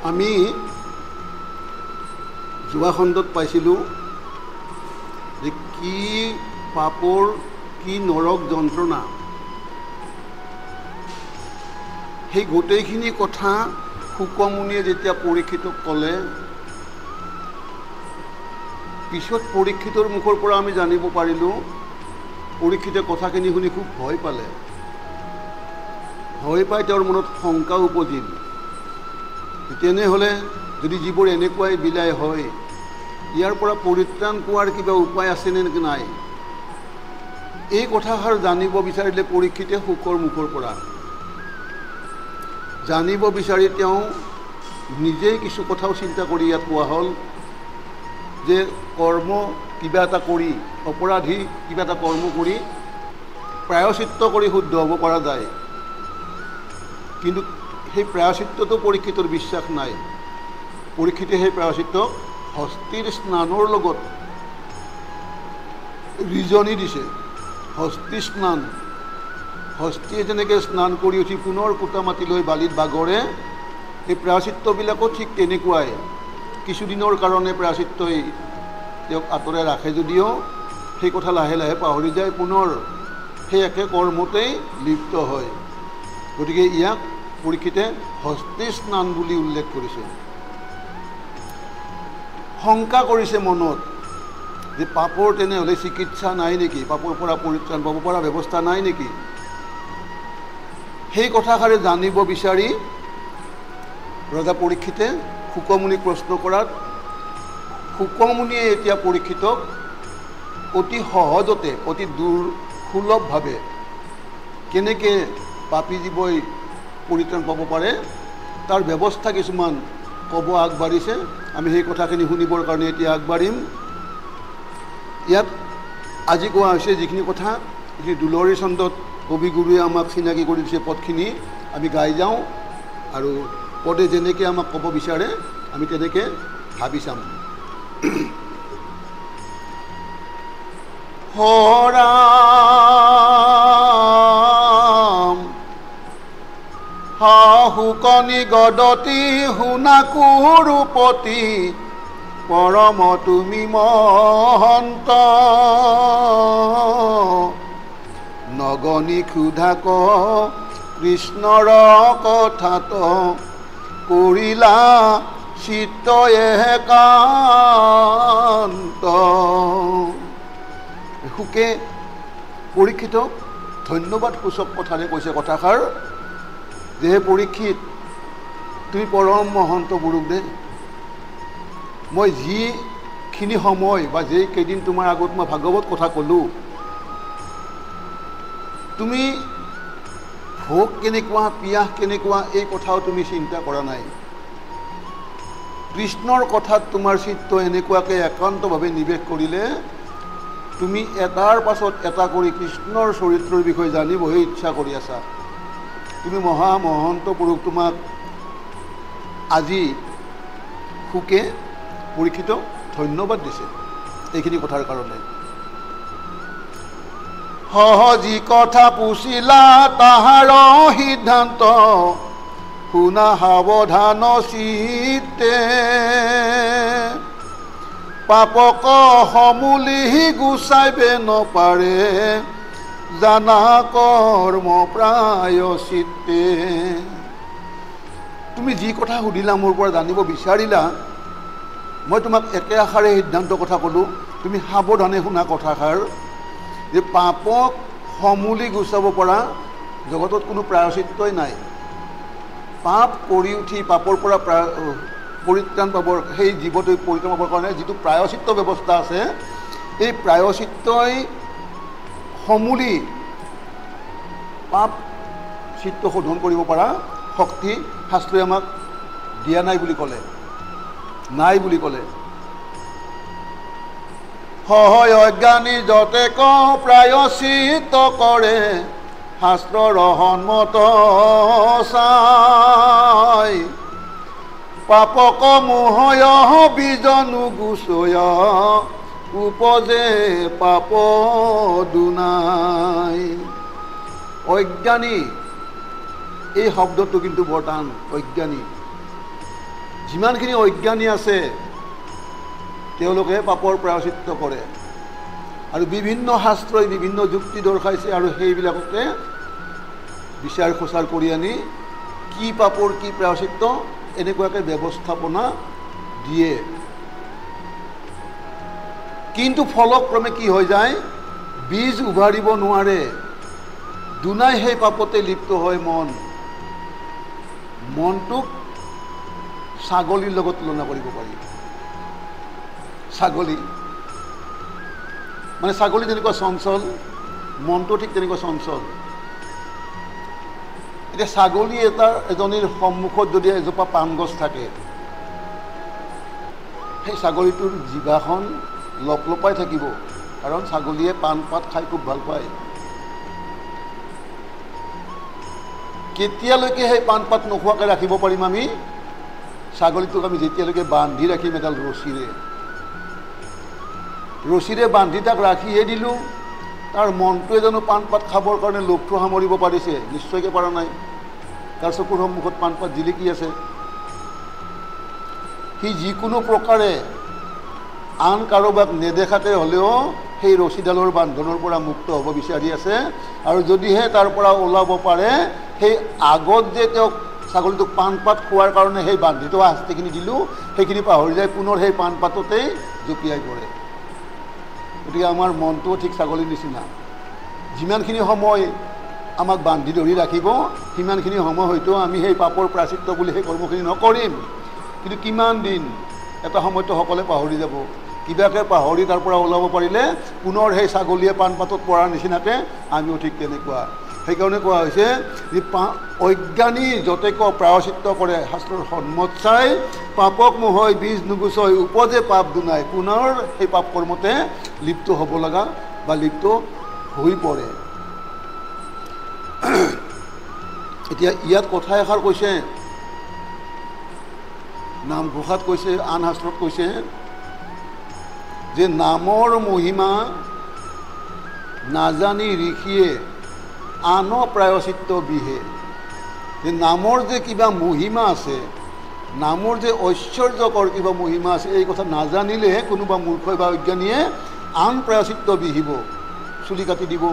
আমি যোৱা খণ্ডত পাইছিলোঁ যে কি পাপৰ কি নৰক যন্ত্ৰণা, সেই গোটেইখিনি কথা শুকমুনিয়ে যেতিয়া পৰীক্ষিতক ক'লে, পিছত পৰীক্ষিতৰ মুখৰ পৰা আমি জানিব পাৰিলোঁ পৰীক্ষিতে কথাখিনি শুনি খুব ভয় পালে। ভয় পাই তেওঁৰ মনত শংকা উপজিল, তেনেহ'লে যদি যিবোৰ এনেকুৱাই বিলাই হয়, ইয়াৰ পৰা পৰিত্ৰাণ পোৱাৰ কিবা উপায় আছেনে নাই? এই কথাষাৰ জানিব বিচাৰিলে পৰীক্ষিতে শুকৰ মুখৰ পৰা জানিব বিচাৰি তেওঁ নিজেই কিছু কথাও চিন্তা কৰি ইয়াত কোৱা হ'ল যে কৰ্ম কিবা এটা কৰি, অপৰাধী কিবা এটা কৰ্ম কৰি প্ৰায়শ্চিত্ত কৰি শুদ্ধ হ'ব পৰা যায়, কিন্তু সেই প্ৰায়শ্চিত্তটো পৰীক্ষিতৰ বিশ্বাস নাই। পৰীক্ষিতে সেই প্ৰায়শ্চিত্তক হস্তীৰ স্নানৰ লগত ৰিজনি দিছে। হস্তি স্নান, হস্তীয়ে যেনেকৈ স্নান কৰি উঠি পুনৰ কুটা মাটি লৈ বালিত বাগৰে, এই প্ৰায়শ্চিত্তবিলাকো ঠিক তেনেকুৱাই। কিছুদিনৰ কাৰণে প্ৰায়শ্চিত্তই তেওঁক আঁতৰাই ৰাখে যদিও সেই কথা লাহে লাহে পাহৰি যায়, পুনৰ সেই একে কৰ্মতেই লিপ্ত হয়। গতিকে ইয়াক পৰীক্ষিতে হস্তি স্নান বুলি উল্লেখ কৰিছে। শংকা কৰিছে মনত যে পাপৰ তেনেহ'লে চিকিৎসা নাই নেকি, পাপৰ পৰা পৰিত্ৰাণ পাব পৰা ব্যৱস্থা নাই নেকি? সেই কথাষাৰে জানিব বিচাৰি ৰজা পৰীক্ষিতে শুকমুনিক প্ৰশ্ন কৰাত শুকমুনিয়ে এতিয়া পৰীক্ষিতক অতি সহজতে, অতি দুৰ্সুলভভাৱে কেনেকৈ পাপী জীৱই পৰিত্ৰাণ পাব পাৰে তাৰ ব্যৱস্থা কিছুমান ক'ব আগবাঢ়িছে। আমি সেই কথাখিনি শুনিবৰ কাৰণে এতিয়া আগবাঢ়িম। ইয়াত আজি কোৱা হৈছে যিখিনি কথা, যিখিনি দুলৰী ছন্দত কবিগুৰুৱে আমাক চিনাকি কৰি দিছে, পদখিনি আমি গাই যাওঁ আৰু পদে যেনেকৈ আমাক ক'ব বিচাৰে আমি তেনেকৈ ভাবি চাম। হৰাম হাহুকনি গদতি শুনাকুৰূপতি পৰম তুমি মহন্ত নগনি ক্ষুধাক কৃষ্ণৰ কথাত কৰিলা চিত্ত একান্ত। শুকে পৰীক্ষিতক ধন্যবাদ সূচক কথাৰে কৈছে কথাষাৰ যে হে পৰীক্ষিত, তুমি পৰম মহন্ত গুৰুক দে, মই যিখিনি সময় বা যেই কেইদিন তোমাৰ আগত মই ভাগৱত কথা ক'লোঁ, তুমি ভোগ কেনেকুৱা, পিয়াহ কেনেকুৱা এই কথাও তুমি চিন্তা কৰা নাই। কৃষ্ণৰ কথাত তোমাৰ চিত্ত এনেকুৱাকৈ একান্তভাৱে নিৱেশ কৰিলে তুমি এটাৰ পাছত এটা কৰি কৃষ্ণৰ চৰিত্ৰৰ বিষয়ে জানিবহে ইচ্ছা কৰি আছা। তুমি মহা মহন্ত পুৰুষ, তোমাক আজি শুকে পৰীক্ষিতক ধন্যবাদ দিছে এইখিনি কথাৰ কাৰণে। সহজি কথা পুছিলা তাহাৰ সিদ্ধান্ত, শুনা সাৱধান চিত্তে পাপক সমূলি গুচাইবে নপাৰে জানা কৰ্ম প্ৰায়শ্চিত্তে। তুমি যি কথা সুধিলা, মোৰ পৰা জানিব বিচাৰিলা, মই তোমাক একে আষাৰে সিদ্ধান্ত কথা ক'লোঁ। তুমি সাৱধানে শুনা কথাষাৰ যে পাপক সমূলি গুচাব পৰা জগতত কোনো প্ৰায়শ্চিত্তই নাই। পাপ কৰি উঠি পাপৰ পৰা পৰিত্ৰাণ পাবৰ, সেই জীৱটো পৰিত্ৰাণ পাবৰ কাৰণে যিটো প্ৰায়শ্চিত্ত ব্যৱস্থা আছে, এই প্ৰায়শ্চিত্তই সমূলি পাপ চিত্ত শোধন কৰিব পৰা শক্তি শাস্ত্ৰই আমাক দিয়া নাই বুলি ক'লে, নাই বুলি ক'লে। সহয় অজ্ঞানী যতে ক প্ৰায়শ্চিত্ত কৰে, শাস্ত্ৰৰ সন্মত চাই পাপক মোহয় বীজনু গুচয় উপজে পাপ দুনাই। অজ্ঞানী এই শব্দটো কিন্তু বৰ টান। অজ্ঞানী যিমানখিনি অজ্ঞানী আছে তেওঁলোকে পাপৰ প্ৰায়শ্চিত্ত কৰে আৰু বিভিন্ন শাস্ত্ৰই বিভিন্ন যুক্তি দৰ্শাইছে আৰু সেইবিলাককে বিচাৰ খোচাৰ কৰি আনি কি পাপৰ কি প্ৰায়শ্চিত্ত এনেকুৱাকৈ ব্যৱস্থাপনা দিয়ে। কিন্তু ফলক্ৰমে কি হৈ যায়, বীজ উভাৰিব নোৱাৰে, দুনাই সেই পাপতে লিপ্ত হয় মনটোক ছাগলীৰ লগত তুলনা কৰিব পাৰি। ছাগলী মানে ছাগলী যেনেকুৱা চঞ্চল, মনটো ঠিক তেনেকুৱা চঞ্চল। এতিয়া ছাগলী এজনীৰ সন্মুখত যদি এজোপা পাণ গছ থাকে, সেই ছাগলীটোৰ জিভাখন লপলপাই থাকিব, কাৰণ ছাগলীয়ে পাণ পাত খাই খুব ভাল পায়। কেতিয়ালৈকে সেই পাণ পাত নোখোৱাকৈ ৰাখিব পাৰিম আমি? ছাগলীটোক আমি যেতিয়ালৈকে বান্ধি ৰাখিম এডাল ৰছীৰে বান্ধি তাক ৰাখিয়ে দিলোঁ, তাৰ মনটোৱে জানো পাণ পাত খাবৰ কাৰণে লোভটো সামৰিব পাৰিছে? নিশ্চয়কৈ পৰা নাই। তাৰ চকুৰ সন্মুখত পাণ পাত জিলিকি আছে। সি যিকোনো প্ৰকাৰে আন কাৰোবাক নেদেখাকৈ হ'লেও সেই ৰছীডালৰ বান্ধনৰ পৰা মুক্ত হ'ব বিচাৰি আছে, আৰু যদিহে তাৰ পৰা ওলাব পাৰে, সেই আগত যে তেওঁক ছাগলীটোক পাণ পাত খোৱাৰ কাৰণে সেই বান্ধি থোৱা শাস্তিখিনি দিলোঁ, সেইখিনি পাহৰি যায় পুনৰ সেই পাণ পাততেই জঁপিয়াই পৰে। গতিকে আমাৰ মনটোও ঠিক ছাগলীৰ নিচিনা। যিমানখিনি সময় আমাক বান্ধি ধৰি ৰাখিব, সিমানখিনি সময় হয়তো আমি সেই পাপৰ প্ৰায়শ্চিত্ত বুলি সেই কৰ্মখিনি নকৰিম। কিন্তু কিমান দিন, এটা সময়তো সকলোৱে পাহৰি যাব। কিবাকৈ পাহৰি তাৰ পৰা ওলাব পাৰিলে পুনৰ সেই ছাগলীয়ে পাণ পাতত পৰাৰ নিচিনাকৈ আমিও ঠিক তেনেকুৱা। সেইকাৰণে কোৱা হৈছে যে অজ্ঞানী যতেক প্ৰায়শ্চিত্ত কৰে শাস্ত্ৰৰ সন্মত চাই, পাপক মোহয় বীজ নুগুচয় উপজে পাপ দুনাই, পুনৰ সেই পাপ কৰ্মতে লিপ্ত হ'ব লগা বা লিপ্ত হৈ পৰে। এতিয়া ইয়াত কথা এষাৰ কৈছে, নামঘোষাত কৈছে, আন শাস্ত্ৰত কৈছে যে নামৰ মহিমা নাজানি ঋষিয়ে আন প্ৰায়শ্চিত্ত বিহে। যে নামৰ যে কিবা মহিমা আছে, নামৰ যে ঐশ্বৰ্যকৰ কিবা মহিমা আছে, এই কথা নাজানিলেহে কোনোবা মূৰ্খ বা অজ্ঞানীয়ে আন প্ৰায়শ্চিত্ত বিহিব। চুলি কাটি দিব,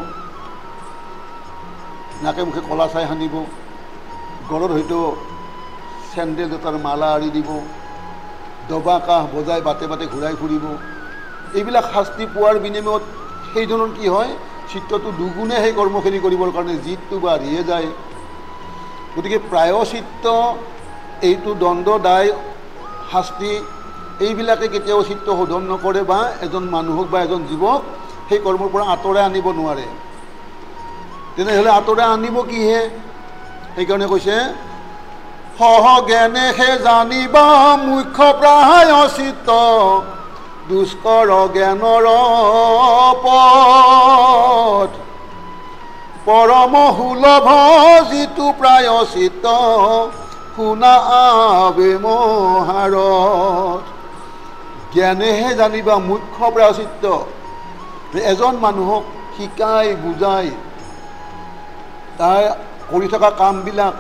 নাকে মুখে কলা চাই সানিব, গলত হয়তো চেণ্ডেল জোতাৰ মালা আৰি দিব, দবা কাহ বজাই বাটে বাটে ঘূৰাই ফুৰিব। এইবিলাক শাস্তি পোৱাৰ বিনিময়ত সেইজনৰ কি হয়, চিত্তটো দুগুণে সেই কৰ্মখিনি কৰিবৰ কাৰণে জিদটো বাঢ়িয়ে যায়। গতিকে প্ৰায়শ্চিত্ত, এইটো দণ্ড দায় শাস্তি, এইবিলাকে কেতিয়াও চিত্ত শোধন নকৰে বা এজন মানুহক বা এজন জীৱক সেই কৰ্মৰ পৰা আঁতৰাই আনিব নোৱাৰে। তেনেহ'লে আঁতৰাই আনিব কিহে? সেইকাৰণে কৈছে সহজ্ঞানেহে জানিবা মুখ্য প্ৰায়শ্চিত্ত, দুষ্কৰ জ্ঞানৰ পথ, পৰম সুলভ যিটো প্ৰায়শ্চিত্ত, শুনা আবে মহাৰত। জ্ঞানেহে জানিবা মুখ্য প্ৰায়শ্চিত্ত। এজন মানুহক শিকাই বুজাই তাৰ কৰি থকা কামবিলাক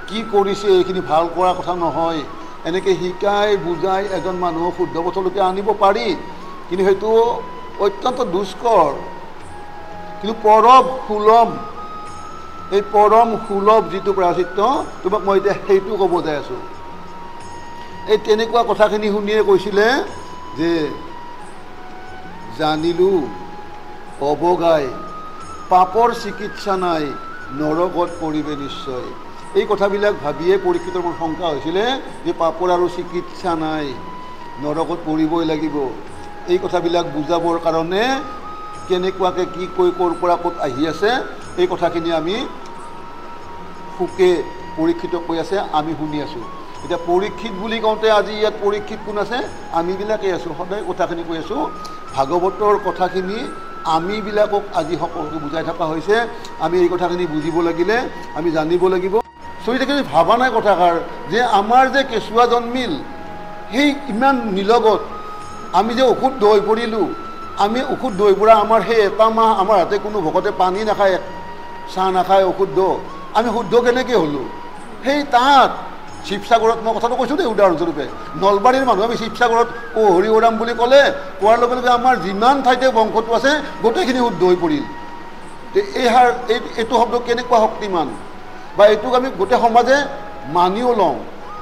কি কৰিছে এইখিনি ভাল কৰা কথা নহয়, এনেকৈ শিকাই বুজাই এজন মানুহক শুদ্ধ পথলৈকে আনিব পাৰি, কিন্তু সেইটো অত্যন্ত দুষ্কৰ। কিন্তু পৰম সুলভ, এই পৰম সুলভ যিটো প্ৰায়শ্চিত্ত, তোমাক মই এতিয়া সেইটো ক'ব যাই আছোঁ। এই তেনেকুৱা কথাখিনি শুনিয়ে কৈছিলে যে জানিলোঁ অবগাই পাপৰ চিকিৎসা নাই, নৰকত পৰিবে নিশ্চয়। এই কথাবিলাক ভাবিয়ে পৰীক্ষিতৰ মোৰ শংকা হৈছিলে যে পাপৰ আৰু চিকিৎসা নাই, নৰকত পৰিবই লাগিব। এই কথাবিলাক বুজাবৰ কাৰণে কেনেকুৱাকৈ কি কৈ ক'ৰ পৰা ক'ত আহি আছে, এই কথাখিনি আমি সুকে পৰীক্ষিতক কৈ আছে, আমি শুনি আছোঁ। এতিয়া পৰীক্ষিত বুলি কওঁতে আজি ইয়াত পৰীক্ষিত কোন আছে? আমিবিলাকেই আছোঁ। সদায় কথাখিনি কৈ আছোঁ, ভাগৱতৰ কথাখিনি আমিবিলাকক আজি সকলোকে বুজাই থকা হৈছে। আমি এই কথাখিনি বুজিব লাগিলে আমি জানিব লাগিব। চৰিতাখিনি ভাবা নাই কথাষাৰ যে আমাৰ যে কেঁচুৱা জন্মিল, সেই ইমান নিলগত আমি যে অশুদ্ধ হৈ পৰিলোঁ। আমি অশুদ্ধ হৈ পৰা আমাৰ সেই এটা মাহ আমাৰ হাতে কোনো ভকতে পানী নাখায়, চাহ নাখায়, অশুদ্ধ। আমি শুদ্ধ কেনেকৈ হ'লোঁ? সেই তাত শিৱসাগৰত মই কথাটো কৈছোঁ দেই উদাহৰণস্বৰূপে, নলবাৰীৰ মানুহ আমি শিৱসাগৰত হৰি ওৰাম বুলি ক'লে কোৱাৰ লগে লগে আমাৰ যিমান ঠাইতে বংশটো আছে গোটেইখিনি শুদ্ধ হৈ পৰিল। এইটো শব্দ কেনেকুৱা শক্তিমান, বা এইটোক আমি গোটেই সমাজে মানিও লওঁ,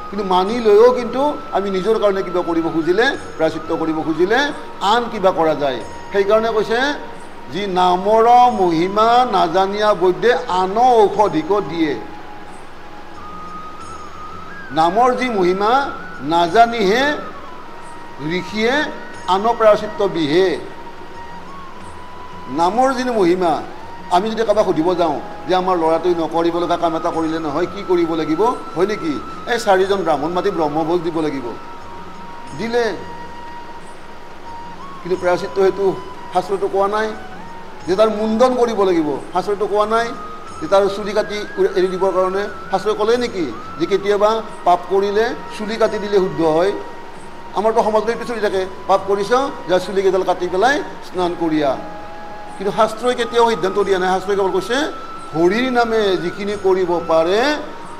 কিন্তু মানি লৈও কিন্তু আমি নিজৰ কাৰণে কিবা কৰিব খুজিলে, প্ৰায়শ্চিত্ত কৰিব খুজিলে আন কিবা কৰা যায়। সেইকাৰণে কৈছে যি নামৰ মহিমা নাজানিয়া বৈদ্যে আন ঔষধিক দিয়ে। নামৰ যি মহিমা নাজানিহে ঋষিয়ে আন প্ৰায়শ্চিত্ত বিহে। নামৰ যি মহিমা, আমি যদি কাৰোবাক সুধিব যাওঁ যে আমাৰ ল'ৰাটোৱে নকৰিব লগা কাম এটা কৰিলে নহয়, কি কৰিব লাগিব, হয় নেকি? এই 4জন ব্ৰাহ্মণ মাতি ব্ৰহ্মভোজ দিব লাগিব, দিলে। কিন্তু প্ৰায়শ্চিত্ত সেইটো শাস্ত্ৰটো কোৱা নাই। যে তাৰ মুণ্ডন কৰিব লাগিব, শাস্ত্ৰটো কোৱা নাই। যে তাৰ চুলি কাটি এৰি দিবৰ কাৰণে শাস্ত্ৰই ক'লে নেকি যে কেতিয়াবা পাপ কৰিলে চুলি কাটি দিলে শুদ্ধ হয়? আমাৰতো সমাজত এইটো চলি থাকে, পাপ কৰিছ যাৰ চুলিকেইডাল কাটি পেলাই স্নান কৰিয়া। কিন্তু শাস্ত্ৰই কেতিয়াও সিদ্ধান্ত দিয়া নাই। শাস্ত্ৰই কেৱল কৈছে হৰিৰ নামে যিখিনি কৰিব পাৰে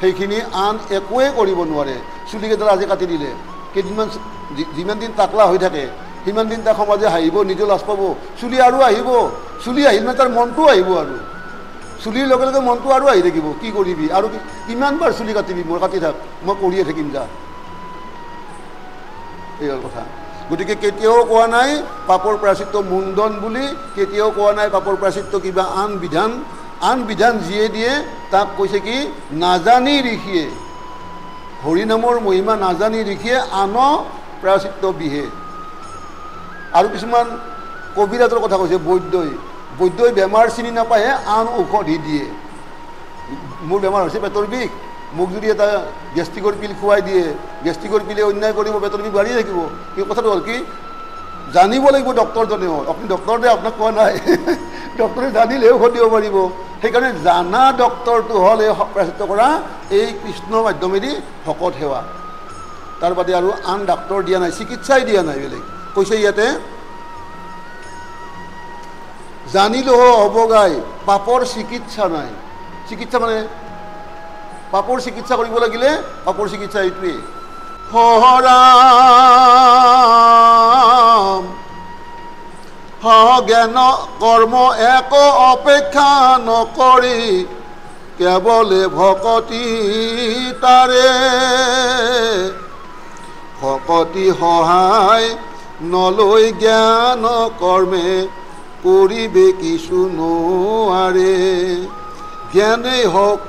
সেইখিনি আন একোৱে কৰিব নোৱাৰে। চুলিকেইডাল আজি কাটি দিলে, কেইদিনমান যিমান দিন টাকলা হৈ থাকে সিমান দিন তাক সমাজে হাঁহিব, নিজেও লাজ পাব। চুলি আৰু আহিব, চুলি আহিল মানে তাৰ মনটো আহিব, আৰু চুলিৰ লগে লগে মনটো আৰু আহি থাকিব। কি কৰিবি আৰু কিমানবাৰ চুলি কাটিবি, মোৰ কাটি থাক, মই কৰিয়ে থাকিম যা। এই হ'ল কথা। গতিকে কেতিয়াও কোৱা নাই পাপৰ প্ৰায়শ্চিত্ত মুণ্ডন বুলি, কেতিয়াও কোৱা নাই পাপৰ প্ৰায়শ্চিত্ত কিবা আন বিধান যিয়ে দিয়ে তাক কৈছে কি নাজানি ঋষিয়ে, হৰিনামৰ মহিমা নাজানি ঋষিয়ে আন প্ৰায়শ্চিত্ত বিহে। আৰু কিছুমান কবিৰাজৰ কথা কৈছে, বৈদ্যই বেমাৰ চিনি নাপায়ে আন ঔষধি দিয়ে। মোৰ বেমাৰ হৈছে পেটৰ বিষ, মোক যদি এটা গেষ্ট্ৰিকৰ পিল খুৱাই দিয়ে, গেষ্ট্ৰিকৰ পিলে অন্যায় কৰিব, পেটৰ বিষ বাঢ়ি থাকিব। কিন্তু কথাটো হ'ল কি জানিব লাগিব ডক্টৰজনেও। আপুনি ডক্টৰে আপোনাক কোৱা নাই, ডক্টৰে জানিলেও ঔষধ দিব পাৰিব। সেইকাৰণে জানা ডক্টৰটো হ'ল এই প্ৰায়শ্চিত্ত কৰা এই কৃষ্ণৰ মাধ্যমেদি ভকত সেৱা। তাৰ বাদে আৰু আন ডাক্তৰ দিয়া নাই, চিকিৎসাই দিয়া নাই বেলেগ। কৈছে ইয়াতে জানিলেও অৱগাই পাপৰ চিকিৎসা নাই। চিকিৎসা মানে পাপৰ চিকিৎসা কৰিব লাগিলে পাপৰ চিকিৎসা এইটোৱেই। হৰাম জ্ঞান কৰ্ম এক অপেক্ষা নকৰি কেৱলে ভকতি তাৰে, ভকতি সহায় নলৈ জ্ঞান কৰ্মে কৰিবে কিছু নোৱাৰে। জ্ঞানেই হওক,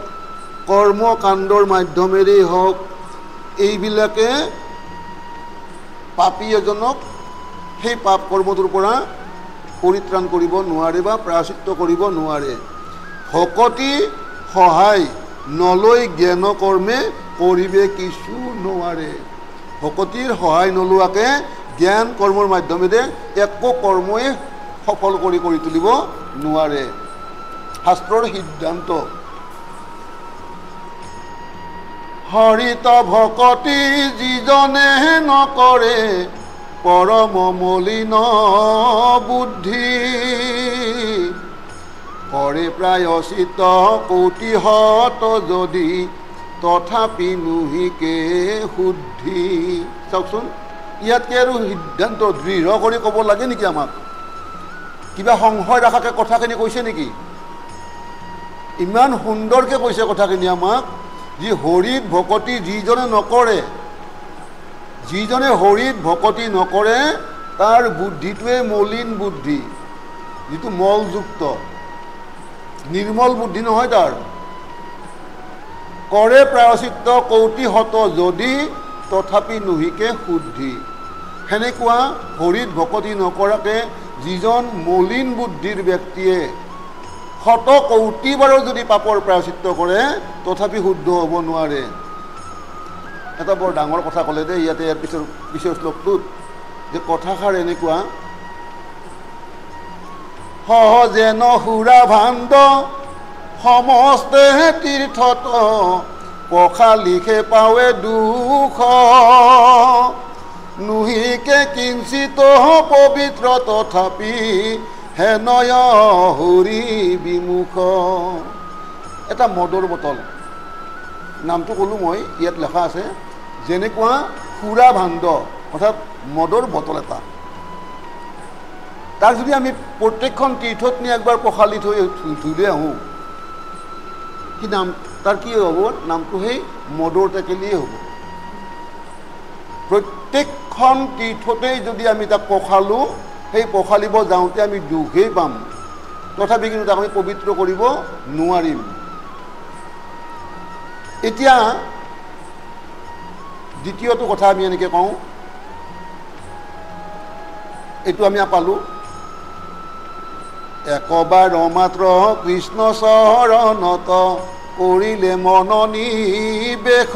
কৰ্মকাণ্ডৰ মাধ্যমেৰেই হওক, এইবিলাকে পাপী এজনক সেই পাপ কৰ্মটোৰ পৰা পৰিত্ৰাণ কৰিব নোৱাৰে বা প্ৰায়শ্চিত্ত কৰিব নোৱাৰে। ভকতি সহায় নলৈ জ্ঞান কৰ্মে কৰিবে কিছু নোৱাৰে। ভকতিৰ সহায় নোলোৱাকৈ জ্ঞান কৰ্মৰ মাধ্যমেৰে একো কৰ্মই সফল কৰি তুলিব নোৱাৰে। শাস্ত্ৰৰ সিদ্ধান্ত। হৰিত ভকতি যিজনে নকৰে পৰম মলিন বুদ্ধি, কৰে প্ৰায়শ্চিত্ত কৌটিহত যদি তথাপি নুহিকে শুদ্ধি। চাওকচোন, ইয়াতকৈ আৰু সিদ্ধান্ত দৃঢ় কৰি ক'ব লাগে নেকি? আমাক কিবা সংশয় ৰাখাকে কথাখিনি কৈছে নেকি? ইমান সুন্দৰকৈ কৈছে কথাখিনি আমাক, যি হৰিত ভকতি যিজনে নকৰে, যিজনে হৰিত ভকতি নকৰে তাৰ বুদ্ধিটোৱে মলিন বুদ্ধি, যিটো মলযুক্ত, নিৰ্মল বুদ্ধি নহয় তাৰ। কৰে প্ৰায়শ্চিত্ত কৌটিহত যদি তথাপি নুহিকে শুদ্ধি। সেনেকুৱা হৰিত ভকতি নকৰাকৈ যিজন মলিন বুদ্ধিৰ ব্যক্তিয়ে শত কৌটিবাৰৰ যদি পাপৰ প্ৰায়শ্চিত্ত কৰে তথাপি শুদ্ধ হ'ব নোৱাৰে। এটা বৰ ডাঙৰ কথা ক'লে দেই ইয়াতে, ইয়াৰ পিছৰ শ্লোকটোত, যে কথাষাৰ এনেকুৱা, সহজেন সুৰা ভাণ্ড সমস্তে তীৰ্থত পখালিখে পাৱে দুখ, নুহিকে কিঞ্চিত পবিত্ৰ তথাপি হেনয় হৰি বিমুখ। এটা মদৰ বটল, নামটো ক'লোঁ মই, ইয়াত লেখা আছে যেনেকুৱা সুৰা ভাণ্ড অৰ্থাৎ মদৰ বটল এটা, তাক যদি আমি প্ৰত্যেকখন তীৰ্থত নি একবাৰ পখালি থৈ ধুই আহোঁ, কি নাম তাৰ কি হ'ব? নামটো সেই মদৰ টেকেলিয়ে হ'ব। প্ৰত্যেকখন তীৰ্থতেই যদি আমি তাক পখালোঁ, সেই পখালিব যাওঁতে আমি দুখেই পাম, তথাপি কিন্তু তাক আমি পবিত্ৰ কৰিব নোৱাৰিম। এতিয়া দ্বিতীয়টো কথা আমি এনেকৈ কওঁ, এইটো আমি পালোঁ, একবাৰ মাত্ৰ কৃষ্ণ চৰণত কৰিলে মনোনিবেশ,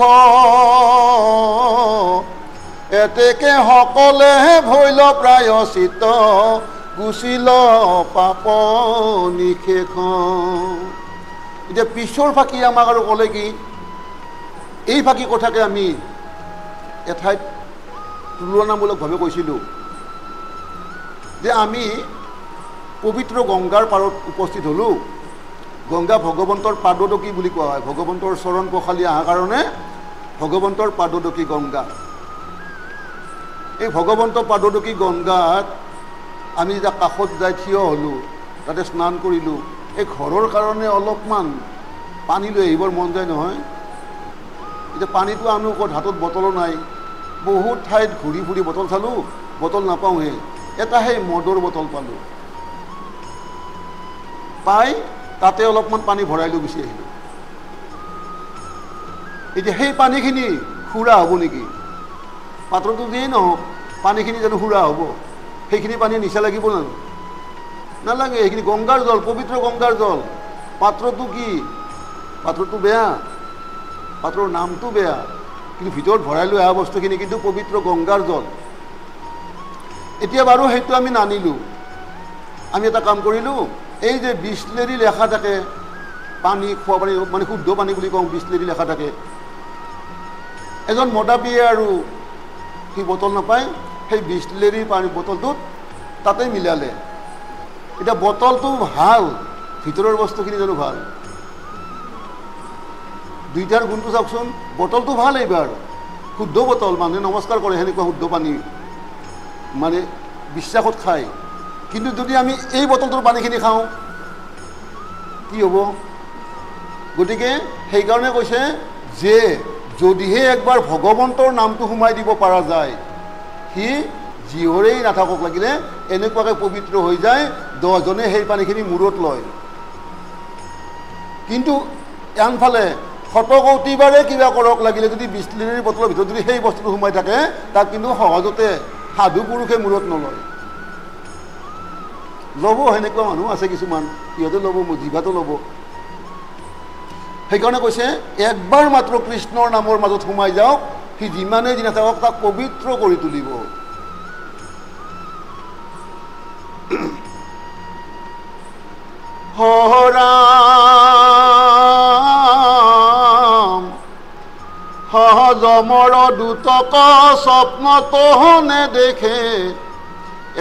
এতেকে সকলে ভৈল প্ৰায়চিত, গুচিল পাপ নিশেষ। এতিয়া পিছৰ ফাঁকি আমাক আৰু ক'লে কি, এই ফাঁকি কথাকে আমি এঠাইত তুলনামূলকভাৱে কৈছিলোঁ যে আমি পবিত্ৰ গংগাৰ পাৰত উপস্থিত হ'লোঁ। গংগা ভগৱন্তৰ পাদদকী বুলি কোৱা হয়, ভগৱন্তৰ চৰণ পখালি অহাৰ কাৰণে ভগৱন্তৰ পাদদকী গংগা। এই ভগৱন্তৰ পাদদকী গংগাত আমি যেতিয়া কাষত যাই থিয় হ'লোঁ, তাতে স্নান কৰিলোঁ, এই ঘৰৰ কাৰণে অলপমান পানী লৈ আহিবৰ মন যায় নহয়। এতিয়া পানীটো আনো ক'ত, হাতত বটলো নাই, বহুত ঠাইত ঘূৰি ফুৰি বটল চালোঁ, বটল নাপাওঁহে, এটা সেই মদৰ বটল পালোঁ, পাই তাতে অলপমান পানী ভৰাই লৈ গুচি আহিলোঁ। এতিয়া সেই পানীখিনি সুৰা হ'ব নেকি? পাত্ৰটো যিয়েই নহওক, পানীখিনি জানো সুৰা হ'ব? সেইখিনি পানী নিচা লাগিব জানো? নালাগে। সেইখিনি গংগাৰ জল, পবিত্ৰ গংগাৰ জল। পাত্ৰটো কি? পাত্ৰটো বেয়া, পাত্ৰৰ নামটো বেয়া, কিন্তু ভিতৰত ভৰাই লৈ অহা বস্তুখিনি কিন্তু পবিত্ৰ গংগাৰ জল। এতিয়া বাৰু সেইটো আমি নানিলোঁ, আমি এটা কাম কৰিলোঁ, এই যে বিছলেৰী লেখা থাকে, পানী খোৱা পানী মানে শুদ্ধ পানী বুলি কওঁ, বিছলেৰী লেখা থাকে, এজন মদাপীয়ে আৰু সি বটল নাপায়, সেই বিছলেৰী পানী বটলটোত তাতে মিলালে। এতিয়া বটলটো ভাল, ভিতৰৰ বস্তুখিনি জানো ভাল? দুইটাৰ গুণটো চাওকচোন। বটলটো ভাল, এইবাৰ শুদ্ধ বটল, মানুহে নমস্কাৰ কৰে সেনেকুৱা শুদ্ধ পানী, মানে বিশ্বাসত খায়। কিন্তু যদি আমি এই বটলটোৰ পানীখিনি খাওঁ কি হ'ব? গতিকে সেইকাৰণে কৈছে যে যদিহে একবাৰ ভগৱন্তৰ নামটো সোমাই দিব পৰা যায়, সি যিহৰেই নাথাকক লাগিলে এনেকুৱাকৈ পবিত্ৰ হৈ যায়, 10জনে সেই পানীখিনি মূৰত লয়। কিন্তু আনফালে শতকৌটিবাৰে কিবা কৰক লাগিলে, যদি বিছলেৰীৰ বটলৰ ভিতৰত যদি সেই বস্তুটো সোমাই থাকে, তাক কিন্তু সহজতে সাধু পুৰুষে মূৰত নলয়। ল'ব, সেনেকুৱা মানুহ আছে কিছুমান, সিহঁতে ল'ব, জিভাটো ল'ব। সেইকাৰণে কৈছে একবাৰ মাত্ৰ কৃষ্ণৰ নামৰ মাজত সোমাই যাওক, সি যিমানেই দিন থাকক তাক পবিত্ৰ কৰি তুলিব। হৰাম সহজমৰ দুটক স্বপ্নত নেদেখে,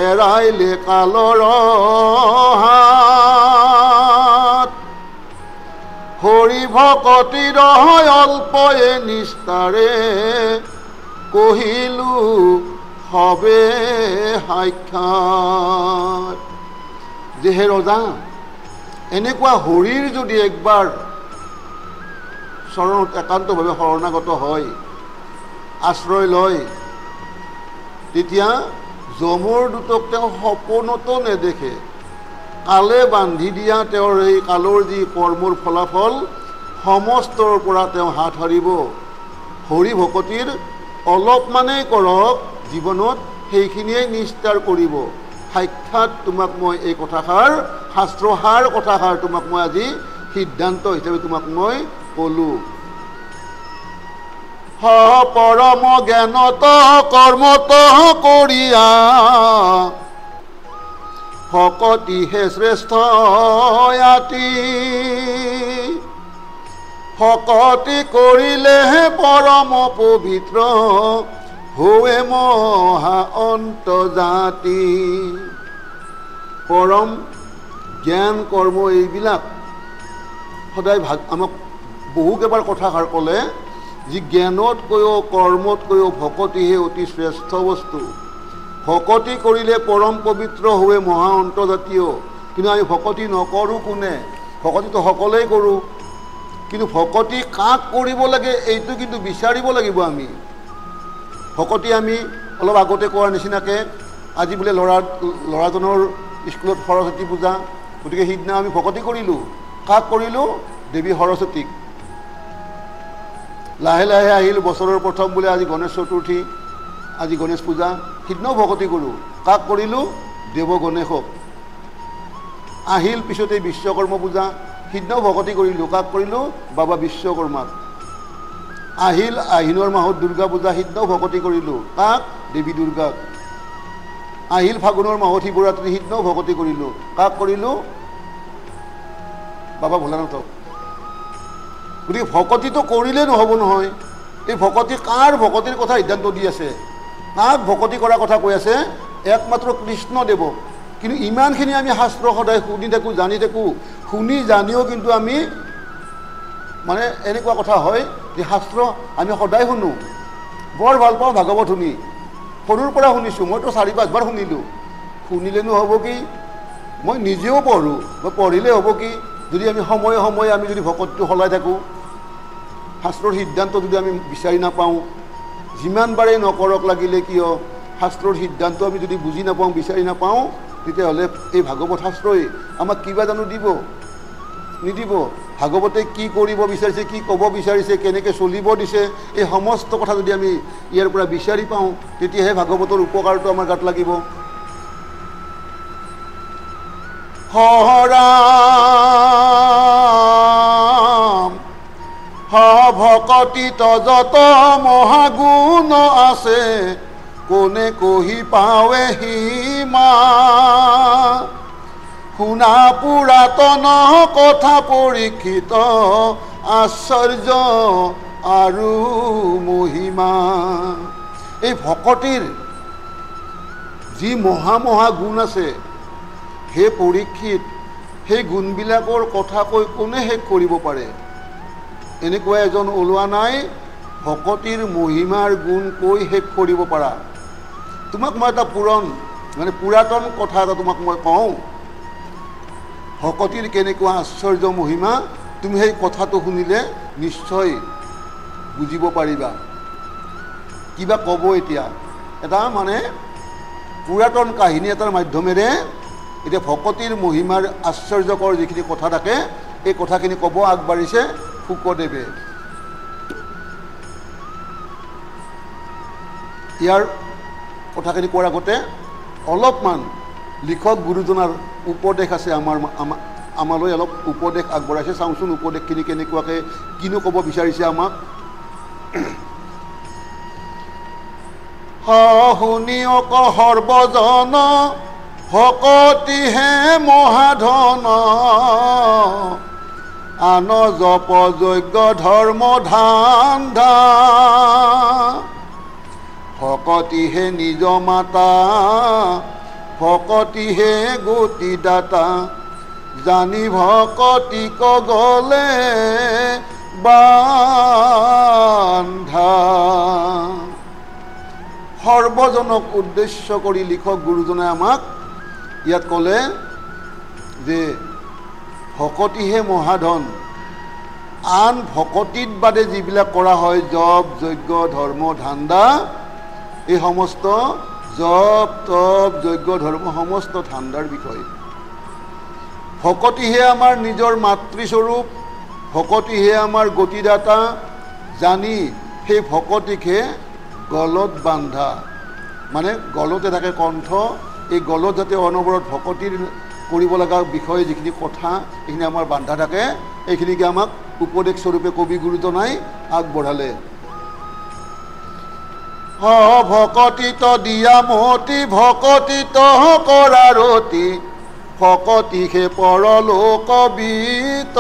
এৰাইলে কালৰ হাত, হৰি ভকতিৰ অল্পয়ে নিষ্ঠাৰে, কহিলো হবে সাক্ষাৎ। যে হে ৰজা, এনেকুৱা হৰিৰ যদি একবাৰ চৰণত একান্তভাৱে শৰণাগত হয়, আশ্ৰয় লয়, তেতিয়া যমৰ দুটক তেওঁ সপোনতো নেদেখে। কালে বান্ধি দিয়া তেওঁৰ এই কালৰ যি কৰ্মৰ ফলাফল, সমস্তৰ পৰা তেওঁ হাত সাৰিব। হৰি ভকতিৰ অলপমানেই কৰক জীৱনত, সেইখিনিয়েই নিষ্ঠাৰ কৰিব। সাক্ষাৎ তোমাক মই এই কথাষাৰ, শাস্ত্ৰসাৰ কথাষাৰ তোমাক মই আজি সিদ্ধান্ত হিচাপে তোমাক মই ক'লোঁ। পৰম জ্ঞানত কৰ্মত কৰিয়া, ভকতিহে শ্ৰেষ্ঠ আতি, ভকতি কৰিলেহে পৰম পবিত্ৰ, হোৱে মহা অন্তৰ্জাতি। পৰম জ্ঞান কৰ্ম এইবিলাক সদায় আমাক বহুকেইবাৰ কথাষাৰ ক'লে যি জ্ঞানতকৈও কৰ্মতকৈও ভকতিহে অতি শ্ৰেষ্ঠ বস্তু। ভকতি কৰিলে পৰম পবিত্ৰ হোৱে মহা অন্তৰ্জাতীয়। কিন্তু আমি ভকতি নকৰোঁ কোনে? ভকতিটো সকলোৱেই কৰোঁ, কিন্তু ভকতি কাক কৰিব লাগে এইটো কিন্তু বিচাৰিব লাগিব আমি। ভকতি আমি অলপ আগতে কোৱাৰ নিচিনাকৈ আজি বোলে ল'ৰাজনৰ স্কুলত সৰস্বতী পূজা, গতিকে সিদিনা আমি ভকতি কৰিলোঁ। কাক কৰিলোঁ? দেৱী সৰস্বতীক। লাহে লাহে আহিল বছৰৰ প্ৰথম বোলে আজি গণেশ চতুৰ্থী, আজি গণেশ পূজা, সিদিনাও ভকতি কৰোঁ। কাক কৰিলোঁ? দেৱ গণেশক। আহিল পিছতে বিশ্বকৰ্মা পূজা, সিদিনাও ভকতি কৰিলোঁ। কাক কৰিলোঁ? বাবা বিশ্বকৰ্মাক। আহিল আহিনৰ মাহত দুৰ্গা পূজা, সিদিনাও ভকতি কৰিলোঁ। কাক? দেৱী দুৰ্গাক। আহিল ফাগুনৰ মাহত শিৱৰাত্ৰি, সিদিনাও ভকতি কৰিলোঁ। কাক কৰিলোঁ? বাবা ভোলানাথক। গতিকে ভকতিটো কৰিলে নহ'ব নহয়। এই ভকতি কাৰ ভকতিৰ কথা সিদ্ধান্ত দি আছে? কাক ভকতি কৰাৰ কথা কৈ আছে? একমাত্ৰ কৃষ্ণদেৱক। কিন্তু ইমানখিনি আমি শাস্ত্ৰ সদায় শুনি থাকোঁ, জানি থাকোঁ, শুনি জানিও কিন্তু আমি মানে এনেকুৱা কথা হয় যে শাস্ত্ৰ আমি সদায় শুনো। বৰ ভাল পাওঁ ভাগৱত শুনি, সৰুৰ পৰা শুনিছোঁ, মইতো 4-5 বাৰ শুনিলোঁ। শুনিলেনো হ'ব কি? মই নিজেও পঢ়োঁ, মই পঢ়িলে হ'ব কি? যদি আমি সময়ে সময়ে আমি যদি ভকতটো সলাই থাকোঁ, শাস্ত্ৰৰ সিদ্ধান্ত যদি আমি বিচাৰি নাপাওঁ, যিমান বাৰেই নকৰক লাগিলে কিয়, শাস্ত্ৰৰ সিদ্ধান্ত আমি যদি বুজি নাপাওঁ, বিচাৰি নাপাওঁ, তেতিয়াহ'লে এই ভাগৱত শাস্ত্ৰই আমাক কিবা জানো দিব? নিদিব। ভাগৱতে কি কৰিব বিচাৰিছে, কি ক'ব বিচাৰিছে, কেনেকৈ চলিব দিছে, এই সমস্ত কথা যদি আমি ইয়াৰ পৰা বিচাৰি পাওঁ, তেতিয়াহে ভাগৱতৰ উপকাৰটো আমাৰ গাত লাগিব। হৰাম ভকতি তজত মহাগুণ আছে, কোনে কহি পাৱে সীমা। শুনা পুৰাতন কথা পৰীক্ষিত, আশ্চৰ্য আৰু মহিমা। এই ভকতিৰ যি মহা মহা গুণ আছে, সেই পৰীক্ষিত সেই গুণবিলাকৰ কথা কৈ কোনে শেষ কৰিব পাৰে? এনেকুৱা এজন ওলোৱা নাই ভকতিৰ মহিমাৰ গুণ কৈ শেষ কৰিব পাৰা। তোমাক মই এটা পুৰাতন কথা এটা তোমাক মই কওঁ, ভকতিৰ কেনেকুৱা আশ্চৰ্য মহিমা, তুমি সেই কথাটো শুনিলে নিশ্চয় বুজিব পাৰিবা। কিবা ক'ব এতিয়া এটা মানে পুৰাতন কাহিনী এটাৰ মাধ্যমেৰে এতিয়া ভকতিৰ মহিমাৰ আশ্চৰ্যকৰ যিখিনি কথা থাকে, এই কথাখিনি ক'ব আগবাঢ়িছে শুকদেৱে। ইয়াৰ কথাখিনি কোৱাৰ আগতে অলপমান লিখক গুৰুজনাৰ উপদেশ আছে, আমালৈ অলপ উপদেশ আগবঢ়াইছে। চাওঁচোন উপদেশখিনি কেনেকুৱাকৈ কিনো ক'ব বিচাৰিছে আমাক। শুনিয়ক সৰ্বজন, ভকতিহে মহাধন, আন জপ যজ্ঞ ধৰ্ম ধান্ধা, ভকতিহে নিজ মাতা, ভকতিহে গতিদাতা, জানি ভকতিক গলে বান্ধা। সৰ্বজনক উদ্দেশ্য কৰি লিখক গুৰুজনে আমাক ইয়াত ক'লে যে ভকতিহে মহাধন। আন ভকতিত বাদে যিবিলাক কৰা হয়, জপ যজ্ঞ ধৰ্ম ধান্দা, এই সমস্ত জপ তপ যজ্ঞ ধৰ্ম সমস্ত ধান্দাৰ বিষয়। ভকতিহে আমাৰ নিজৰ মাতৃস্বৰূপ, ভকতিহে আমাৰ গতিদাতা, জানি সেই ভকতিকহে গলত বান্ধা। মানে গলতে থাকে কণ্ঠ, এই গলত যাতে অনবৰত ভকতিৰ কৰিব লগা বিষয়ে যিখিনি কথা এইখিনি আমাৰ বান্ধা থাকে, এইখিনিকে আমাক উপদেশ স্বৰূপে কবি গুৰুজনাই আগবঢ়ালে। ভকতিত দিয়া মতি, ভকতিত কৰা ৰতি, ভকতিহে পৰলোকবিত,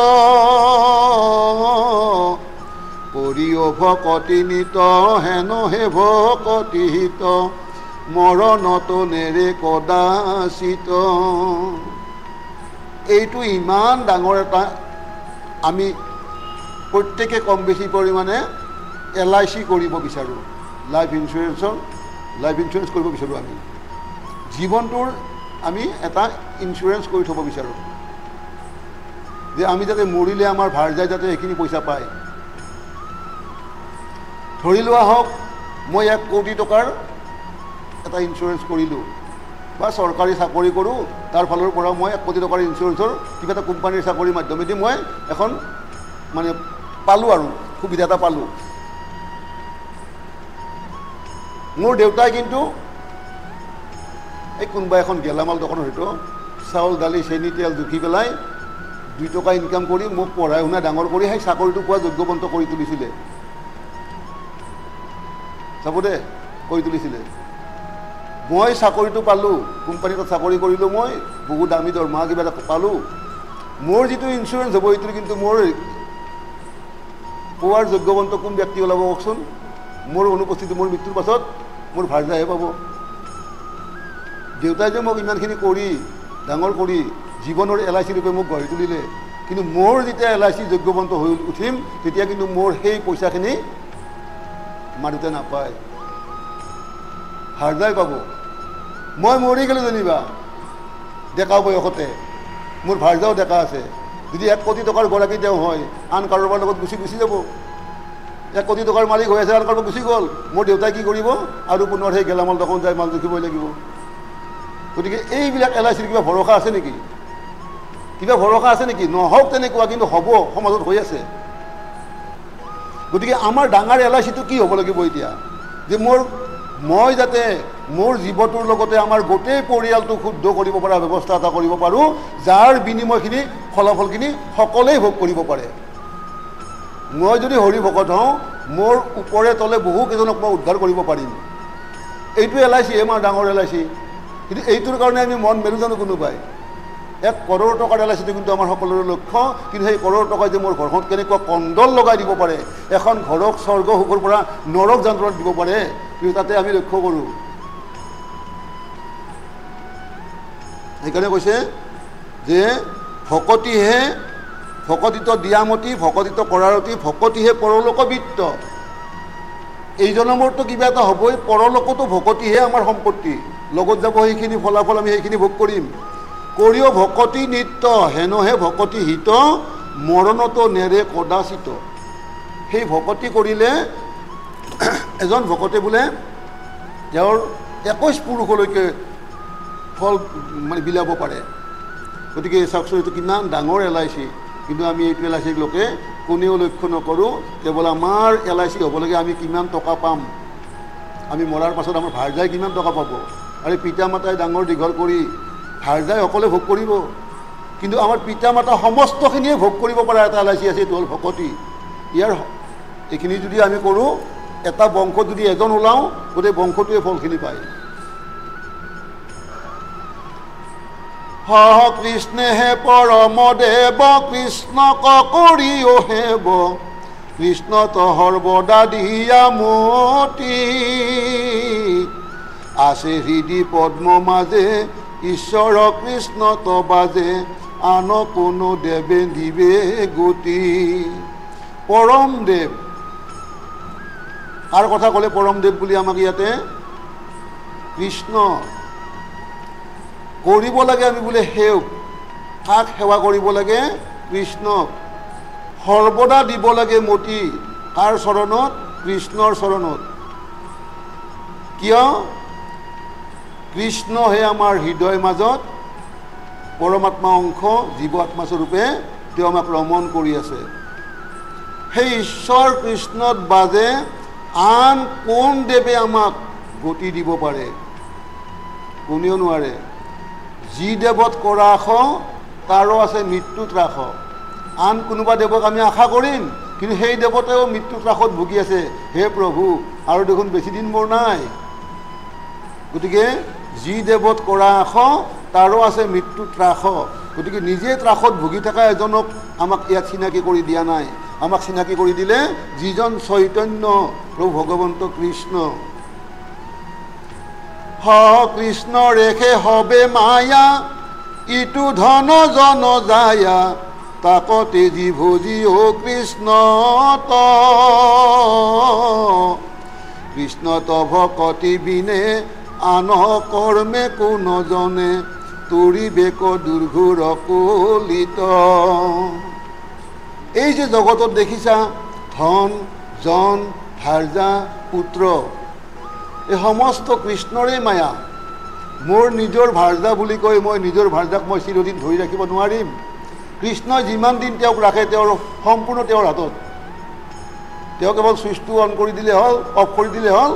কৰিও ভকতি নিত, হেন হে ভকতি হিত, মৰণত নেৰে কদাচিত। এইটো ইমান ডাঙৰ এটা আমি প্ৰত্যেকে কম বেছি পৰিমাণে LIC কৰিব বিচাৰোঁ, লাইফ ইঞ্চুৰেঞ্চ কৰিব বিচাৰোঁ। আমি জীৱনটোৰ আমি এটা ইঞ্চুৰেঞ্চ কৰি থ'ব বিচাৰোঁ যে আমি যাতে মৰিলে আমাৰ ভাৰ্যাই যাতে এইখিনি পইচা পায়। ধৰি লোৱা হওক মই 1 কোটি টকাৰ এটা ইঞ্চুৰেঞ্চ কৰিলোঁ বা চৰকাৰী চাকৰি কৰোঁ, তাৰ ফালৰ পৰা মই 1 কোটি টকাৰ ইঞ্চুৰেঞ্চৰ কিবা এটা কোম্পানীৰ চাকৰিৰ মাধ্যমেদি মই এখন মানে পালোঁ আৰু সুবিধা এটা পালোঁ। মোৰ দেউতাই কিন্তু এই কোনোবা এখন গেলামাল দোকানৰ হয়তো চাউল দালি চেনি তেল জুখি পেলাই 2 টকা ইনকাম কৰি মোক পঢ়াই শুনাই ডাঙৰ কৰি সেই চাকৰিটো পোৱা যোগ্যৱন্ত কৰি তুলিছিলে। চাব দে কৰি তুলিছিলে। মই চাকৰিটো পালোঁ, কোম্পানীত চাকৰি কৰিলোঁ, মই বহুত দামী দৰমহা কিবা এটা পালোঁ। মোৰ যিটো ইঞ্চুৰেঞ্চ হ'ব এইটো কিন্তু মোৰ পোৱাৰ যোগ্যৱন্ত কোন ব্যক্তি ওলাব কওকচোন? মোৰ অনুপস্থিতি, মোৰ মৃত্যুৰ পাছত মোৰ ভাৰ্যাহে পাব। দেউতাই যে মোক ইমানখিনি কৰি ডাঙৰ কৰি জীৱনৰ LIC ৰূপে মোক গঢ়ি তুলিলে, কিন্তু মোৰ যেতিয়া LIC যোগ্যৱন্ত হৈ উঠিম তেতিয়া কিন্তু মোৰ সেই পইচাখিনি মা দেউতাই নাপায়, ভাৰ্যাই পাব। মই মৰি গ'লোঁ যেনিবা ডেকা বয়সতে, মোৰ ভাৰ্যাও ডেকা আছে, যদি 1 কোটি টকাৰ গৰাকী তেওঁ হয় আন কাৰোবাৰ লগত গুচি যাব। 1 কোটি টকাৰ মালিক হৈ আছে, আন কাৰোবাৰ গুচি গ'ল, মোৰ দেউতাই কি কৰিব? আৰু পুনৰ সেই গেলামাল দোকান যাই মাল জুখিবই লাগিব। গতিকে এইবিলাক LICৰ কিবা ভৰসা আছে নেকি? কিবা ভৰসা আছে নেকি? নহওক তেনেকুৱা, কিন্তু হ'ব, সমাজত হৈ আছে। গতিকে আমাৰ ডাঙৰ LICটো কি হ'ব লাগিব এতিয়া? যে মই যাতে মোৰ জীৱটোৰ লগতে আমাৰ গোটেই পৰিয়ালটো শুদ্ধ কৰিব পৰা ব্যৱস্থা এটা কৰিব পাৰোঁ, যাৰ বিনিময়খিনি ফলাফলখিনি সকলোৱে ভোগ কৰিব পাৰে। মই যদি হৰি ভকত হওঁ, মোৰ ওপৰে তলে বহুকেইজনক মই উদ্ধাৰ কৰিব পাৰিম। এইটো LIC আমাৰ ডাঙৰ LIC, কিন্তু এইটোৰ কাৰণে আমি মন মেলোঁ জানো কোনোবাই? 1 কৰোৰ টকাৰ LICটো কিন্তু আমাৰ সকলোৰে লক্ষ্য, কিন্তু সেই কৰোৰ টকাই যে মোৰ ঘৰখনত কেনেকুৱা কণ্ডল লগাই দিব পাৰে, এখন ঘৰক স্বৰ্গ সুখৰ পৰা নৰক যন্ত্ৰণাত দিব পাৰে, কিন্তু তাতে আমি লক্ষ্য কৰোঁ। সেইকাৰণে কৈছে যে ভকতিত দিয়ামতি, ভকতিত কৰাৰতি, ভকতিহে পৰলোকবিত্ত। এই জনমৰতো কিবা এটা হ'বই, পৰলোকতো ভকতিহে আমাৰ সম্পত্তি, লগত যাব সেইখিনি ফলাফল, আমি সেইখিনি ভোগ কৰিম। কৰিও ভকতি নিত্য, হেনহে ভকতি হিত, মৰণতো নেৰে কদাচিত। সেই ভকতি কৰিলে এজন ভকতে বোলে তেওঁৰ 21 পুৰুষলৈকে ফল মানে বিলাব পাৰে। গতিকে চাওকচোন এইটো কিমান ডাঙৰ LIC, কিন্তু আমি এইটো LICক লোকে কোনেও লক্ষ্য নকৰোঁ। কেৱল আমাৰ LIC হ'ব লাগে আমি কিমান টকা পাম, আমি মৰাৰ পাছত আমাৰ ভাৰ্যাই কিমান টকা পাব, আৰু পিতা মাতাই ডাঙৰ দীঘল কৰি ভাৰ্যাই অকলে ভোগ কৰিব, কিন্তু আমাৰ পিতা মাতা সমস্তখিনিয়ে ভোগ কৰিব পৰা এটা LIC আছে, এইটো হ'ল ভকতি। ইয়াৰ এইখিনি যদি আমি কৰোঁ, এটা বংশত যদি এজন ওলাওঁ, গোটেই বংশটোৱে ফলখিনি পায়। হহ কৃষ্ণেহে পৰম দেৱ, কৃষ্ণক কৰিও হেব, কৃষ্ণ সৰ্বদা দিয়া মতি, আছে হৃদি পদ্ম মাজে, ঈশ্বৰ কৃষ্ণ বাজে, আন কোনো দেৱে দিবে গতি। পৰম দেৱ, কাৰ কথা ক'লে পৰম দেৱ বুলি? আমাক ইয়াতে কৃষ্ণ কৰিব লাগে আমি বোলে সেৱ, কাক সেৱা কৰিব লাগে? কৃষ্ণক। সৰ্বদা দিব লাগে মতি, কাৰ চৰণত? কৃষ্ণৰ চৰণত। কিয়? কৃষ্ণহে আমাৰ হৃদয়ৰ মাজত পৰমাত্মা অংশ, জীৱ আত্মাস্বৰূপে তেওঁ আমাক ৰমণ কৰি আছে। সেই ঈশ্বৰ কৃষ্ণত বাজে, আন কোন দেৱে আমাক গতি দিব পাৰে? কোনেও নোৱাৰে। যি দেৱত কৰা আশ, তাৰো আছে মৃত্যু ত্ৰাস। আন কোনোবা দেৱক আমি আশা কৰিম, কিন্তু সেই দেৱতেও মৃত্যু ত্ৰাসত ভুগি আছে। হে প্ৰভু, আৰু দেখোন বেছি দিন মোৰ নাই। গতিকে যি দেৱত কৰা আশ, তাৰো আছে মৃত্যু ত্ৰাস। গতিকে নিজে ত্ৰাসত ভুগি থকা এজনক আমাক ইয়াত চিনাকি কৰি দিয়া নাই। আমাক চিনাকি কৰি দিলে যিজন চৈতন্য প্ৰভু ভগৱন্ত কৃষ্ণ। হ কৃষ্ণ ৰেখে হবে মায়া, ইটো ধন জন যায়া, তাকতে যি ভজি কৃষ্ণ কৃষ্ণ ভকতি বিনে আন কৰ্মে কোন জনে তৰিবেক দুৰ্ঘোৰ কলিত। এই যে জগতত দেখিছা ধন জন ভাৰ্যা পুত্ৰ, এই সমস্ত কৃষ্ণৰে মায়া। মোৰ নিজৰ ভাৰ্যা বুলি কৈ মই নিজৰ ভাৰ্যাক মই চিৰদিন ধৰি ৰাখিব নোৱাৰিম। কৃষ্ণই যিমান দিন তেওঁক ৰাখে তেওঁৰ সম্পূৰ্ণ তেওঁৰ হাতত। তেওঁ কেৱল চুইচটো অন কৰি দিলে হ'ল, অফ কৰি দিলে হ'ল,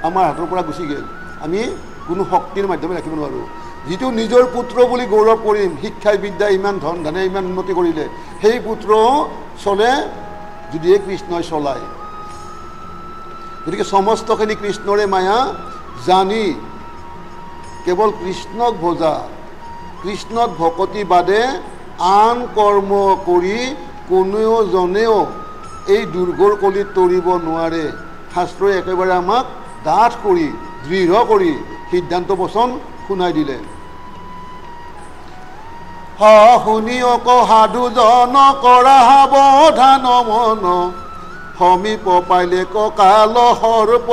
আমাৰ হাতৰ পৰা গুচি গ'ল। আমি কোনো শক্তিৰ মাধ্যমে ৰাখিব নোৱাৰোঁ। যিটো নিজৰ পুত্ৰ বুলি গৌৰৱ কৰিম, শিক্ষাই বিদ্যা ইমান ধন ধানে ইমান উন্নতি কৰিলে, সেই পুত্ৰ চলে যদিহে কৃষ্ণই চলায়। গতিকে সমস্তখিনি কৃষ্ণৰে মায়া জানি কেৱল কৃষ্ণক ভজা, কৃষ্ণত ভকতি বাদে আন কৰ্ম কৰি কোনেও জনেও এই দুৰ্ঘৰ কলিত তৰিব নোৱাৰে। শাস্ত্ৰই একেবাৰে আমাক ডাঠ কৰি দৃঢ় কৰি সিদ্ধান্ত বচন শুনাই দিলে। শুনি অক সাধুজন কৰা সাৱধান মন, সমীপ পাইলে ককাল সৰ্প।